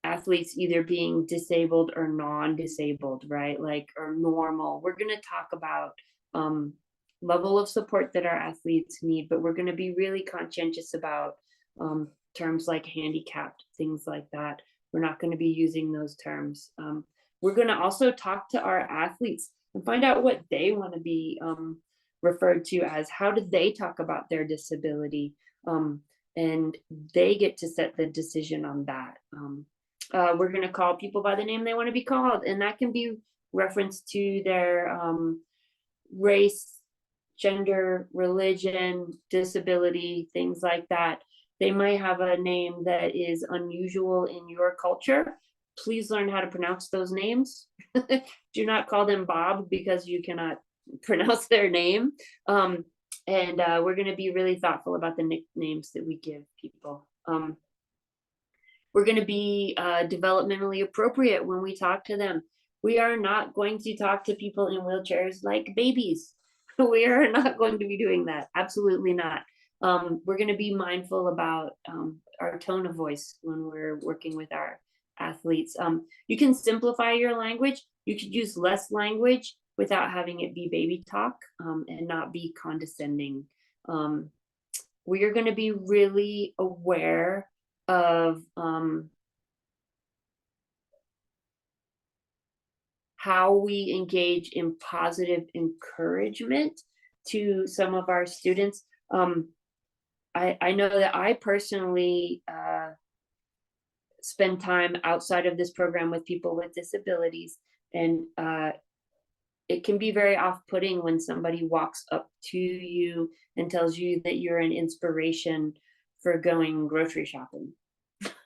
athletes either being disabled or non-disabled, right? Like, or normal. We're going to talk about level of support that our athletes need, but we're going to be really conscientious about terms like handicapped, things like that. We're not going to be using those terms. We're going to also talk to our athletes and find out what they want to be referred to as. How do they talk about their disability? And they get to set the decision on that. We're going to call people by the name they want to be called, and that can be reference to their race, gender, religion, disability, things like that. They might have a name that is unusual in your culture. Please learn how to pronounce those names. Do not call them Bob because you cannot pronounce their name. And we're going to be really thoughtful about the nicknames that we give people. We're going to be developmentally appropriate when we talk to them. We are not going to talk to people in wheelchairs like babies. We are not going to be doing that. Absolutely not. We're going to be mindful about our tone of voice when we're working with our athletes. You can simplify your language. You could use less language without having it be baby talk and not be condescending. We are going to be really aware of how we engage in positive encouragement to some of our students. I know that I personally spend time outside of this program with people with disabilities, and it can be very off-putting when somebody walks up to you and tells you that you're an inspiration for going grocery shopping.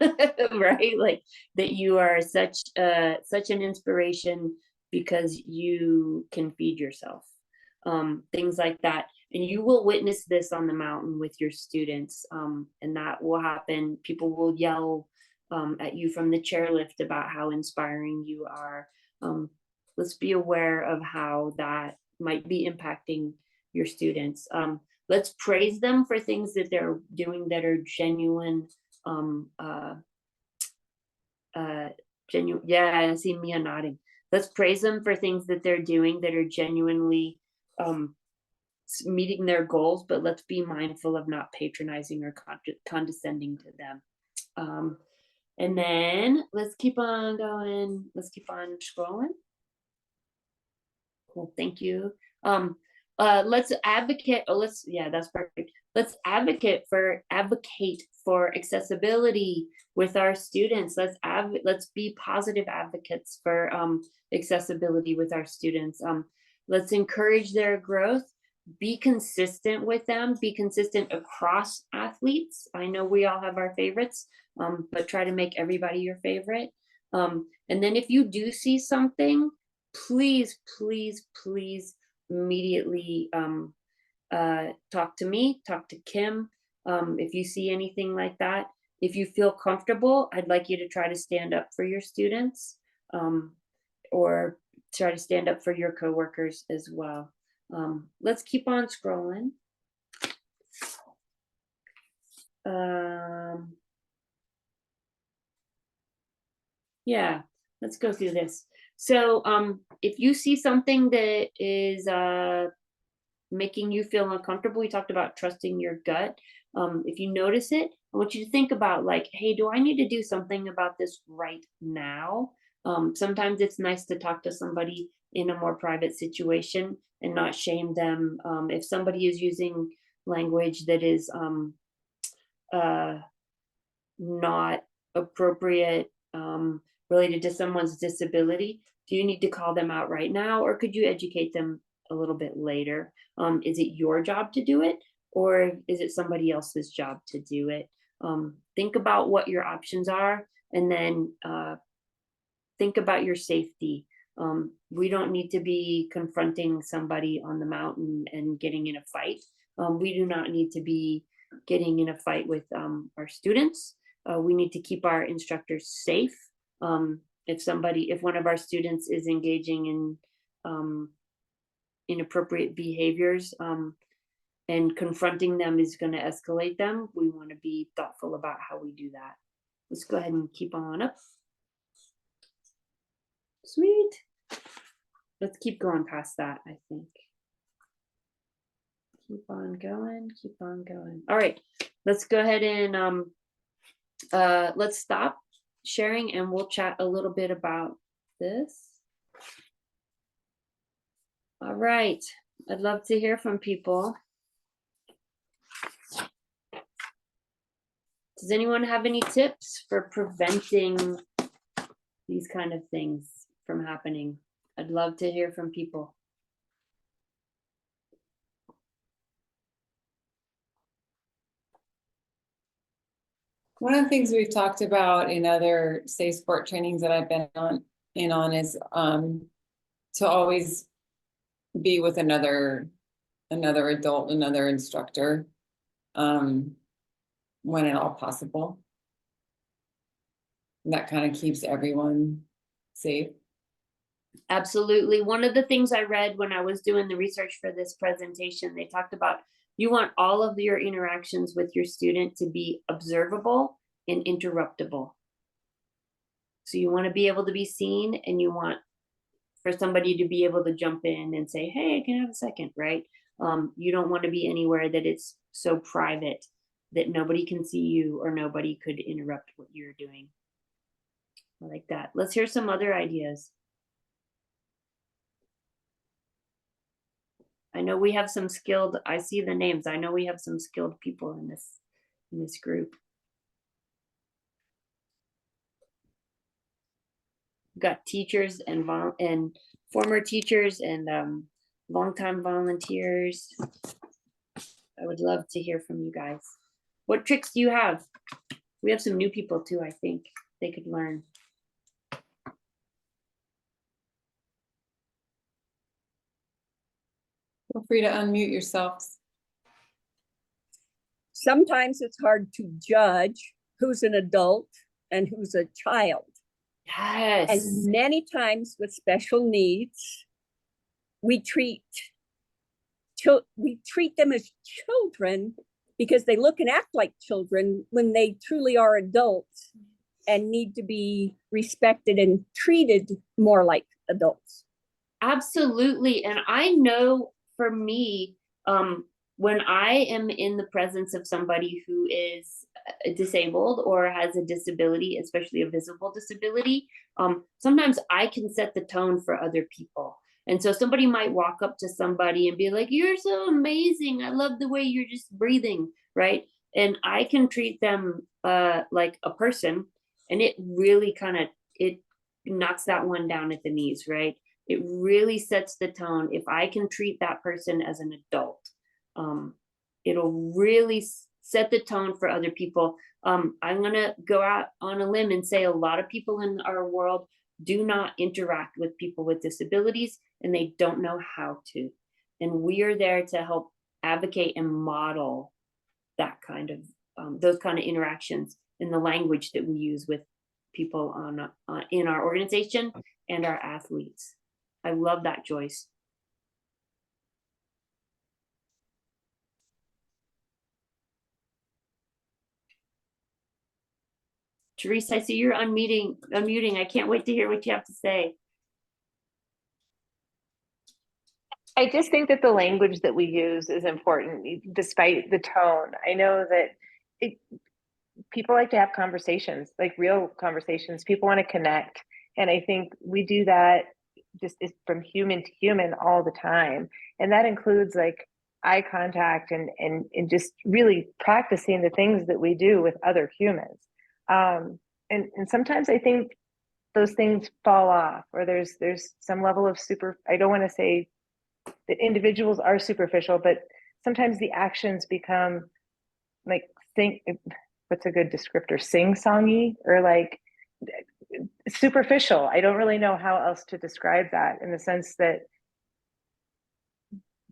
Right? Like that you are such an inspiration because you can feed yourself. Things like that. And you will witness this on the mountain with your students. And that will happen. People will yell at you from the chairlift about how inspiring you are. Let's be aware of how that might be impacting your students. Let's praise them for things that they're doing that are genuine. Yeah, I see Mia nodding. Let's praise them for things that they're doing that are genuinely meeting their goals, but let's be mindful of not patronizing or condescending to them. And then let's keep on going. Let's keep on scrolling. Cool, thank you. Let's advocate. Oh, yeah, that's perfect. Let's advocate for accessibility with our students. Let's be positive advocates for accessibility with our students. Let's encourage their growth. Be consistent with them. Be consistent across athletes. I know we all have our favorites, but try to make everybody your favorite. And then if you do see something, please immediately talk to me, talk to Kim. If you see anything like that, if you feel comfortable, I'd like you to try to stand up for your students or try to stand up for your coworkers as well. Let's keep on scrolling. Yeah, let's go through this. So if you see something that is making you feel uncomfortable, we talked about trusting your gut. If you notice it, I want you to think about like, hey, do I need to do something about this right now? Sometimes it's nice to talk to somebody in a more private situation and not shame them. If somebody is using language that is not appropriate related to someone's disability, do you need to call them out right now, or could you educate them a little bit later? Is it your job to do it, or is it somebody else's job to do it? Think about what your options are And then think about your safety. We don't need to be confronting somebody on the mountain and getting in a fight. We do not need to be getting in a fight with our students. We need to keep our instructors safe. If one of our students is engaging in inappropriate behaviors, and confronting them is going to escalate them, we want to be thoughtful about how we do that. Let's go ahead and keep on up. Sweet. Let's keep going past that, I think. Keep on going, keep on going. All right, let's go ahead and let's stop sharing and we'll chat a little bit about this. All right, I'd love to hear from people. Does anyone have any tips for preventing these kind of things from happening? I'd love to hear from people. One of the things we've talked about in other safe sport trainings that I've been on is to always be with another adult, another instructor, when at all possible. And that kind of keeps everyone safe. Absolutely. One of the things I read when I was doing the research for this presentation, they talked about you want all of your interactions with your student to be observable and interruptible. So you want to be able to be seen, and you want for somebody to be able to jump in and say, hey, can I have a second, right? You don't want to be anywhere that it's so private that nobody can see you or nobody could interrupt what you're doing. I like that. Let's hear some other ideas. I know we have some skilled, I see the names. I know we have some skilled people in this group. We've got teachers and former teachers and longtime volunteers. I would love to hear from you guys. What tricks do you have? We have some new people too, I think they could learn. Feel free to unmute yourselves. Sometimes it's hard to judge who's an adult and who's a child. Yes. And many times with special needs, we treat them as children because they look and act like children when they truly are adults and need to be respected and treated more like adults. Absolutely. And I know for me, when I am in the presence of somebody who is disabled or has a disability, especially a visible disability, sometimes I can set the tone for other people. And so somebody might walk up to somebody and be like, you're so amazing. I love the way you're just breathing, right? And I can treat them like a person, and it really it knocks that one down at the knees, right? It really sets the tone. If I can treat that person as an adult, it'll really set the tone for other people. I'm gonna go out on a limb and say a lot of people in our world do not interact with people with disabilities, and they don't know how to. And we are there to help advocate and model that kind of those kind of interactions in the language that we use with people in our organization and our athletes. I love that, Joyce. Teresa, I see you're unmuting. I can't wait to hear what you have to say. I just think that the language that we use is important, despite the tone. I know that people like to have conversations, like real conversations. People want to connect. And I think we do that just from human to human all the time. And that includes like eye contact and just really practicing the things that we do with other humans. And sometimes I think those things fall off, or there's some level of I don't want to say that individuals are superficial, but sometimes the actions become like, what's a good descriptor? Sing-songy, or like superficial. I don't really know how else to describe that, in the sense that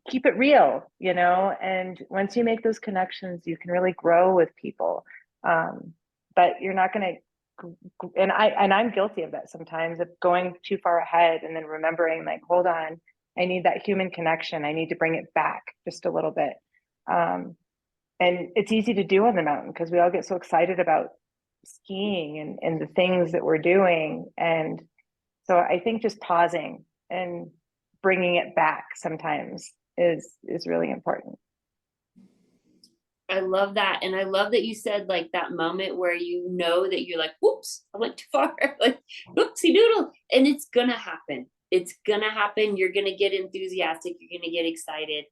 keep it real, you know, and once you make those connections, you can really grow with people. But you're not going to, and I'm guilty of that sometimes, of going too far ahead and then remembering, like, hold on, I need that human connection. I need to bring it back just a little bit. And it's easy to do on the mountain because we all get so excited about skiing and the things that we're doing. And so I think just pausing and bringing it back sometimes is really important. I love that. And I love that you said, like, that moment where you know that you're like, whoops, I went too far, like, whoopsie doodle. And it's gonna happen. It's gonna happen. You're gonna get enthusiastic, you're gonna get excited.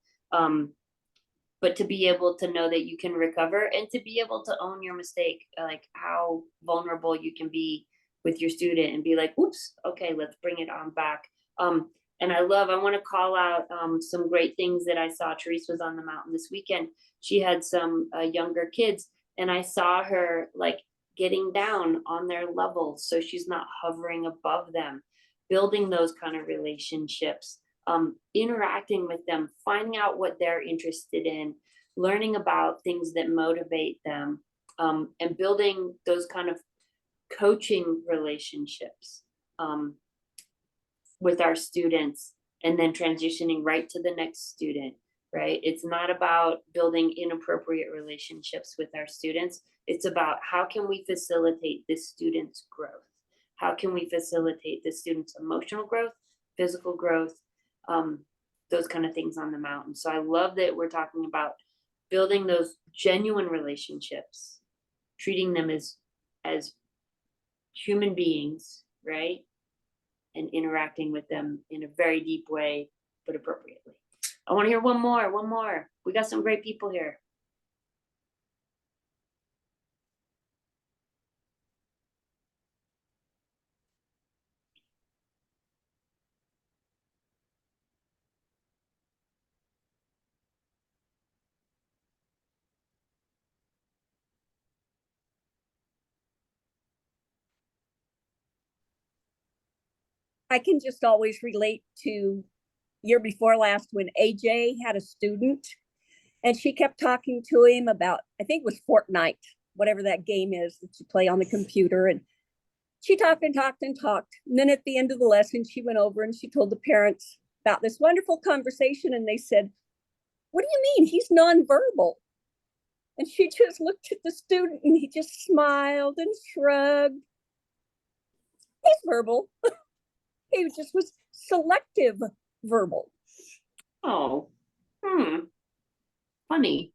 But to be able to know that you can recover and to be able to own your mistake, like how vulnerable you can be with your student and be like, oops, okay, let's bring it on back. And I want to call out some great things that I saw. Therese was on the mountain this weekend. She had some younger kids, and I saw her like getting down on their level so she's not hovering above them, building those kind of relationships, interacting with them, finding out what they're interested in, learning about things that motivate them, and building those kind of coaching relationships with our students, and then transitioning right to the next student, right? It's not about building inappropriate relationships with our students. It's about how can we facilitate this student's growth? How can we facilitate the student's emotional growth, physical growth, those kind of things on the mountain. So I love that we're talking about building those genuine relationships, treating them as human beings, right? And interacting with them in a very deep way, but appropriately. I want to hear one more. We got some great people here. I can just always relate to year before last when AJ had a student and she kept talking to him about, I think it was Fortnite, whatever that game is that you play on the computer. And she talked and talked and talked. And then at the end of the lesson, she went over and she told the parents about this wonderful conversation. And they said, what do you mean? He's nonverbal. And she just looked at the student and he just smiled and shrugged. He's verbal. He just was selective verbal. Oh, funny.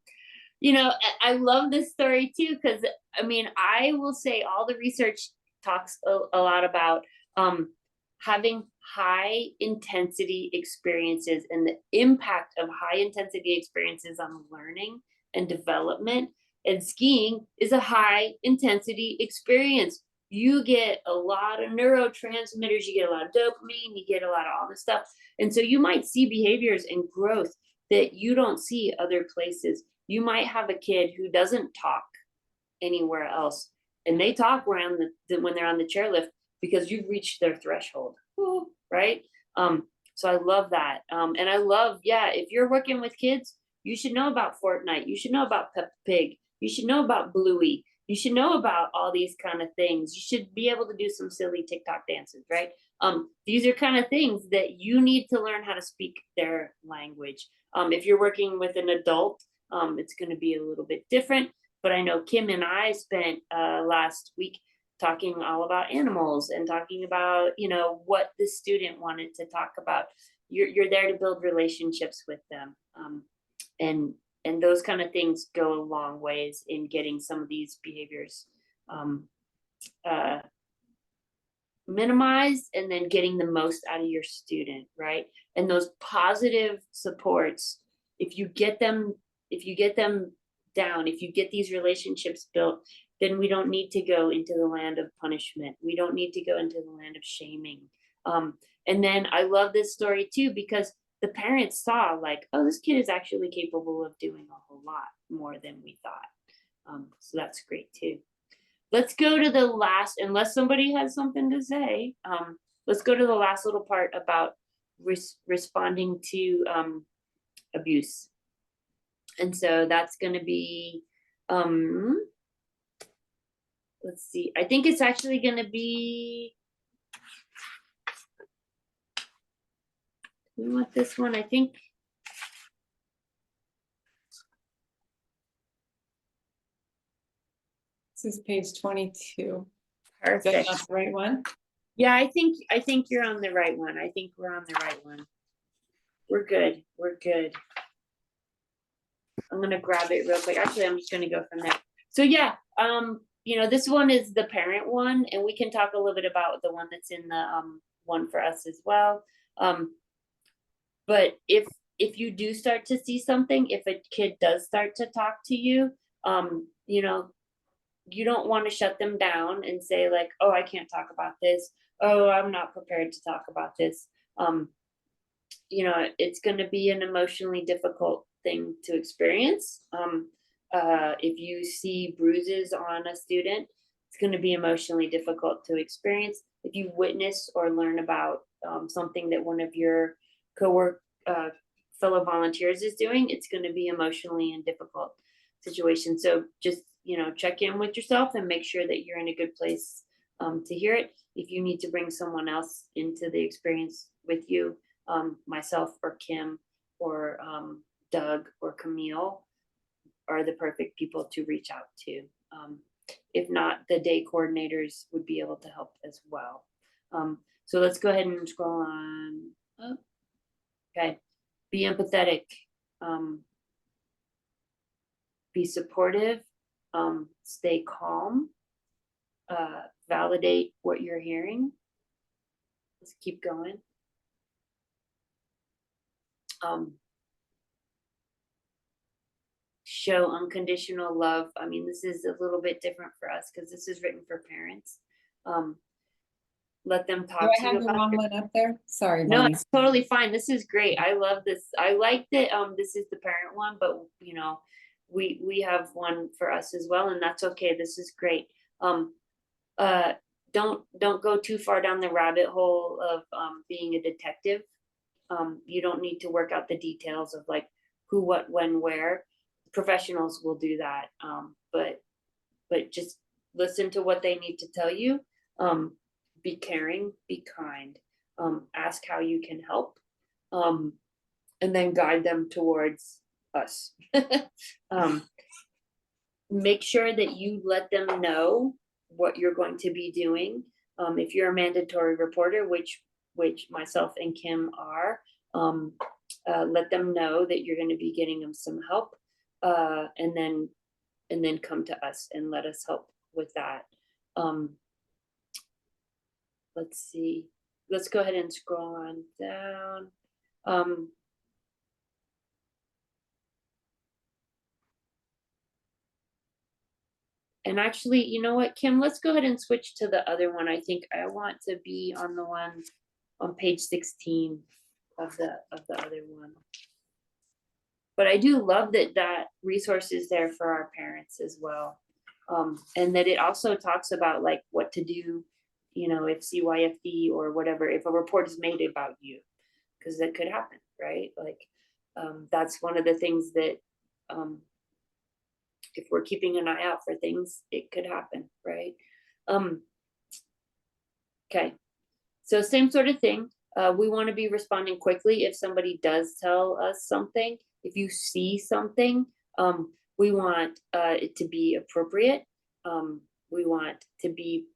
You know, I love this story too, because I mean, I will say all the research talks a lot about having high intensity experiences and the impact of high intensity experiences on learning and development. And skiing is a high intensity experience. You get a lot of neurotransmitters, you get a lot of dopamine, you get a lot of all this stuff. And so you might see behaviors and growth that you don't see other places. You might have a kid who doesn't talk anywhere else, and they talk around when they're on the chairlift because you've reached their threshold, right? So I love that. And I love, if you're working with kids, you should know about Fortnite. You should know about Peppa Pig. You should know about Bluey. You should know about all these kind of things. You should be able to do some silly TikTok dances, right? These are kind of things that you need to learn how to speak their language. If you're working with an adult, it's going to be a little bit different. But I know Kim and I spent last week talking all about animals and talking about, you know, what the student wanted to talk about. You're there to build relationships with them. And those kind of things go a long ways in getting some of these behaviors minimized, and then getting the most out of your student, right? And those positive supports, if you get them down, if you get these relationships built, then we don't need to go into the land of punishment. We don't need to go into the land of shaming. And then I love this story too, because the parents saw like, oh, this kid is actually capable of doing a whole lot more than we thought. So that's great too. let's go to the last, unless somebody has something to say, let's go to the last little part about responding to abuse. And so that's going to be, let's see, I think it's actually going to be, we want this one, I think. This is page 22. Is that Perfect. not the right one? Yeah, I think you're on the right one. I think we're on the right one. We're good. We're good. I'm gonna grab it real quick. Actually, I'm just gonna go from there. So yeah, this one is the parent one, and we can talk a little bit about the one that's in the one for us as well. But if you do start to see something, if a kid does start to talk to you, you don't want to shut them down and say like, oh, I can't talk about this. Oh, I'm not prepared to talk about this. It's going to be an emotionally difficult thing to experience. If you see bruises on a student, it's going to be emotionally difficult to experience. If you witness or learn about something that one of your fellow volunteers is doing, it's going to be emotionally and difficult situation. So just, check in with yourself and make sure that you're in a good place to hear it. If you need to bring someone else into the experience with you, myself or Kim or Doug or Camille are the perfect people to reach out to. If not, the day coordinators would be able to help as well. So let's go ahead and scroll on up. Okay, be empathetic, be supportive, stay calm, validate what you're hearing. Let's keep going. Show unconditional love. I mean, this is a little bit different for us because this is written for parents. Let them talk Do to I you have the about wrong it. one up there? Sorry, No, Bonnie. it's totally fine. This is great. I love this. I like that this is the parent one, but we have one for us as well, and that's okay. This is great. Don't go too far down the rabbit hole of being a detective. You don't need to work out the details of like who, what, when, where. Professionals will do that. But just listen to what they need to tell you. Be caring, be kind, ask how you can help, and then guide them towards us. Make sure that you let them know what you're going to be doing. If you're a mandatory reporter, which myself and Kim are, let them know that you're going to be getting them some help, and then come to us and let us help with that. Let's see. Let's go ahead and scroll on down. And actually, you know what, Kim, let's go ahead and switch to the other one. I think I want to be on the one on page 16 of the other one. But I do love that resource is there for our parents as well. And that it also talks about like what to do, if CYFD or whatever, if a report is made about you, because that could happen, right? Like, that's one of the things that, if we're keeping an eye out for things, it could happen, right? Okay, so same sort of thing. We want to be responding quickly if somebody does tell us something. If you see something, we want it to be appropriate. We want to be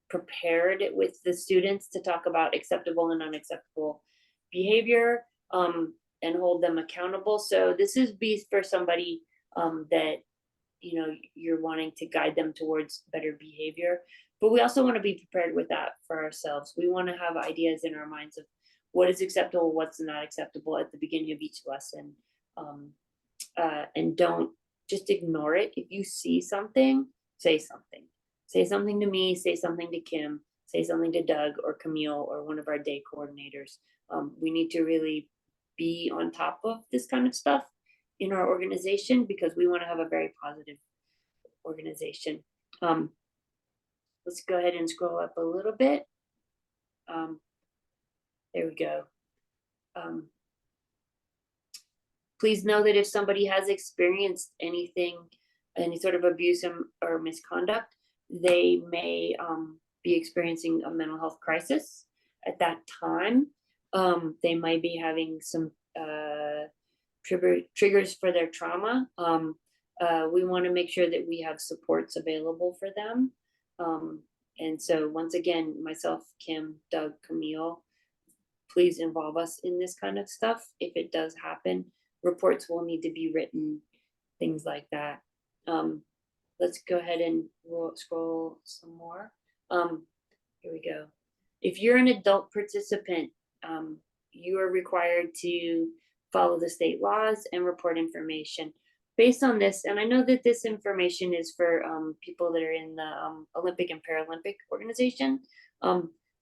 prepared with the students to talk about acceptable and unacceptable behavior, and hold them accountable. So this is for somebody that you're wanting to guide them towards better behavior. But we also want to be prepared with that for ourselves. We want to have ideas in our minds of what is acceptable, what's not acceptable at the beginning of each lesson. And don't just ignore it. If you see something, say something. Say something to me, say something to Kim, say something to Doug or Camille or one of our day coordinators. We need to really be on top of this kind of stuff in our organization because we want to have a very positive organization. let's go ahead and scroll up a little bit. There we go. Please know that if somebody has experienced anything, any sort of abuse or misconduct, they may be experiencing a mental health crisis at that time. They might be having some triggers for their trauma. We want to make sure that we have supports available for them. And so once again, myself, Kim, Doug, Camille, please involve us in this kind of stuff. If it does happen, reports will need to be written, things like that. Let's go ahead and we'll scroll some more. Here we go. If you're an adult participant, you are required to follow the state laws and report information. Based on this, and I know that this information is for people that are in the Olympic and Paralympic organization.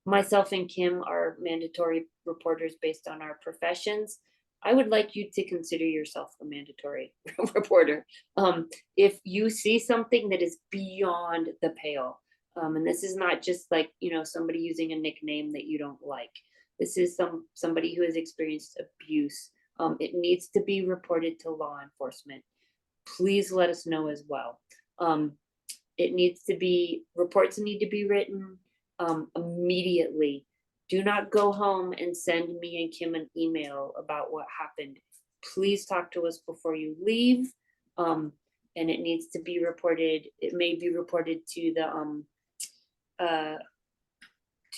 Myself and Kim are mandatory reporters based on our professions. I would like you to consider yourself a mandatory reporter. If you see something that is beyond the pale, and this is not just like, you know, somebody using a nickname that you don't like. This is somebody who has experienced abuse. It needs to be reported to law enforcement. Please let us know as well. It needs to be, reports need to be written immediately. Do not go home and send me and Kim an email about what happened. Please talk to us before you leave. And it needs to be reported. It may be reported to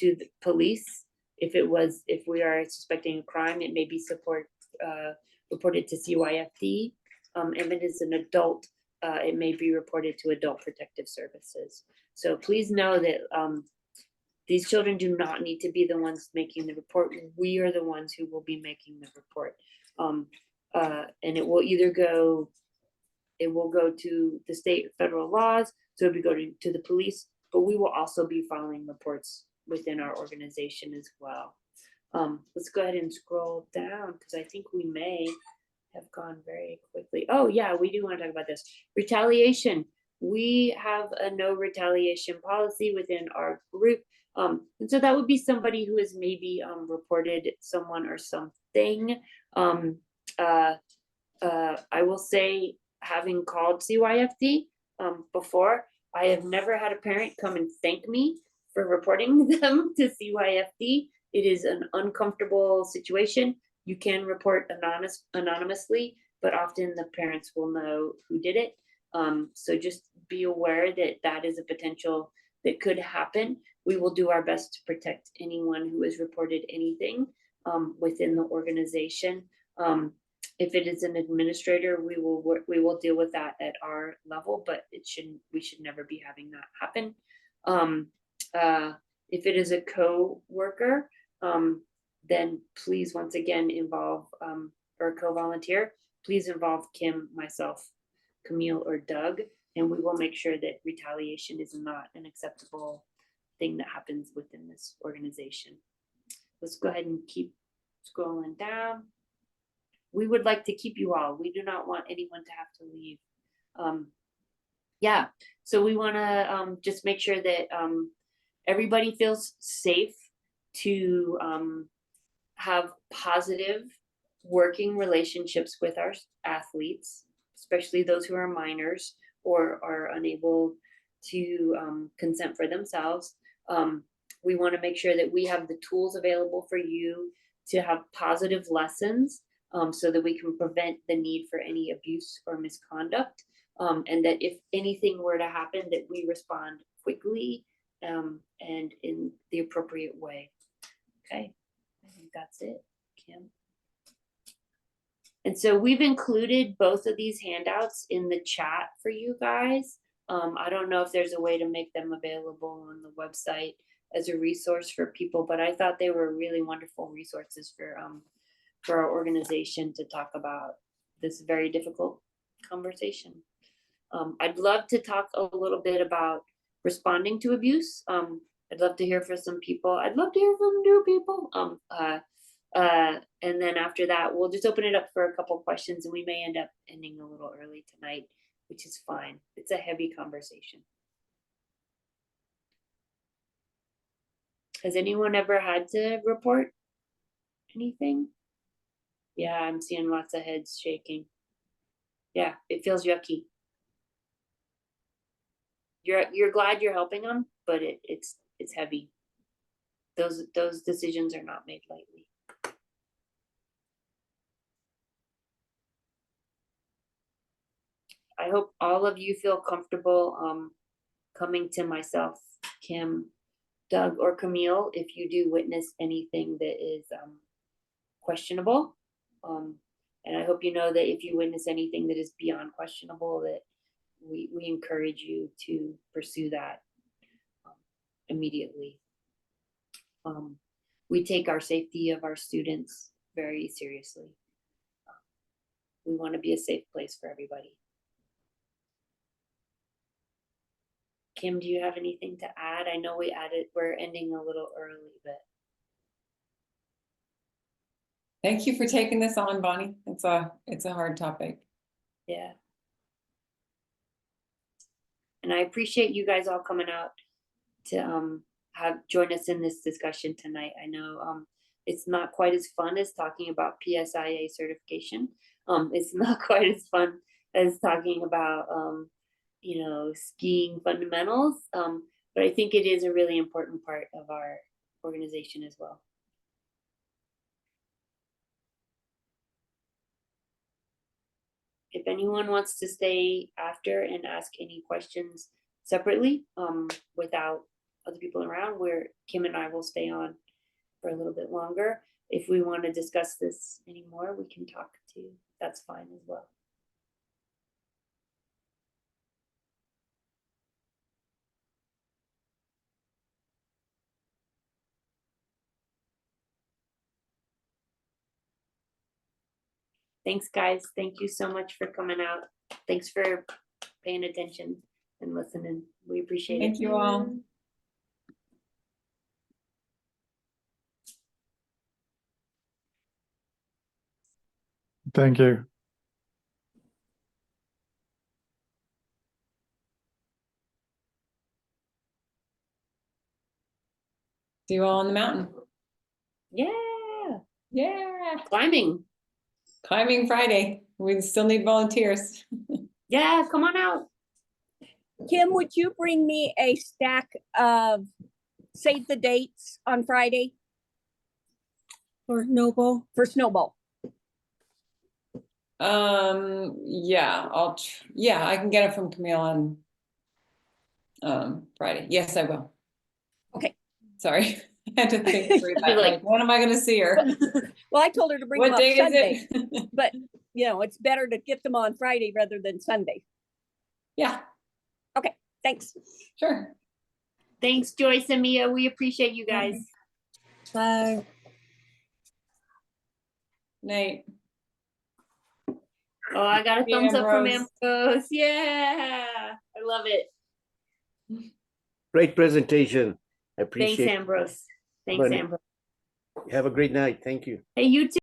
the police. If we are suspecting a crime, it may be reported to CYFD. If it is an adult, it may be reported to Adult Protective Services. So please know that these children do not need to be the ones making the report. We are the ones who will be making the report. And it will either go to the state or federal laws, so it'll be going to the police, but we will also be filing reports within our organization as well. Let's go ahead and scroll down because I think we may have gone very quickly. Oh yeah, we do want to talk about this. Retaliation. We have a no retaliation policy within our group. And so that would be somebody who has maybe reported someone or something. I will say, having called CYFD before, I have never had a parent come and thank me for reporting them to CYFD. It is an uncomfortable situation. You can report anonymously, but often the parents will know who did it. So just be aware that that is a potential that could happen. We will do our best to protect anyone who has reported anything within the organization. If it is an administrator, we will deal with that at our level, but we should never be having that happen. If it is a co-worker, then please once again involve or a co-volunteer, please involve Kim, myself, Camille, or Doug, and we will make sure that retaliation is not an acceptable thing that happens within this organization. Let's go ahead and keep scrolling down. We would like to keep you all. We do not want anyone to have to leave. Yeah, so we want to just make sure that everybody feels safe to have positive working relationships with our athletes, especially those who are minors or are unable to consent for themselves. We want to make sure that we have the tools available for you to have positive lessons so that we can prevent the need for any abuse or misconduct. And that if anything were to happen, that we respond quickly and in the appropriate way. Okay, I think that's it, Kim. And so we've included both of these handouts in the chat for you guys. I don't know if there's a way to make them available on the website as a resource for people, but I thought they were really wonderful resources for our organization to talk about this very difficult conversation. I'd love to talk a little bit about responding to abuse. I'd love to hear from some people. I'd love to hear from new people. And then after that, we'll just open it up for a couple questions, and we may end up ending a little early tonight, which is fine. It's a heavy conversation. Has anyone ever had to report anything? Yeah, I'm seeing lots of heads shaking. Yeah, it feels yucky. You're glad you're helping them, but it's heavy. Those decisions are not made lightly. I hope all of you feel comfortable coming to myself, Kim, Doug, or Camille if you do witness anything that is questionable. And I hope you know that if you witness anything that is beyond questionable, that we encourage you to pursue that immediately. We take our safety of our students very seriously. We want to be a safe place for everybody. Kim, do you have anything to add? I know we're ending a little early, but. Thank you for taking this on, Bonnie. It's a hard topic. Yeah. And I appreciate you guys all coming out to join us in this discussion tonight. I know it's not quite as fun as talking about PSIA certification. It's not quite as fun as talking about skiing fundamentals. But I think it is a really important part of our organization as well. If anyone wants to stay after and ask any questions separately, without other people around, where Kim and I will stay on for a little bit longer. If we want to discuss this anymore, we can talk too. That's fine as well. Thanks, guys. Thank you so much for coming out. Thanks for paying attention and listening. We appreciate it. Thank you all. Thank you. See you all on the mountain. Yeah. Yeah. Climbing. Climbing Friday. We still need volunteers. Yeah, come on out. Kim, would you bring me a stack of save the dates on Friday For Snowball. for Snowball? Yeah, yeah, I can get it from Camille on Friday. Yes, I will. Okay. Sorry. I had to think through that. Like- Like, when am I gonna see her? Well, I told her to bring What them up day is Sunday, it? but it's better to get them on Friday rather than Sunday. Yeah, Thanks. sure. Thanks, Joyce and Mia. We appreciate you guys. Bye. Night. Oh, I got a Yeah, thumbs up from Ambrose. Ambrose. Yeah, I love it. Great presentation. I Thanks, appreciate it. Ambrose. Thanks, Bunny. Ambrose. Have a great night. Thank you. Hey, you too.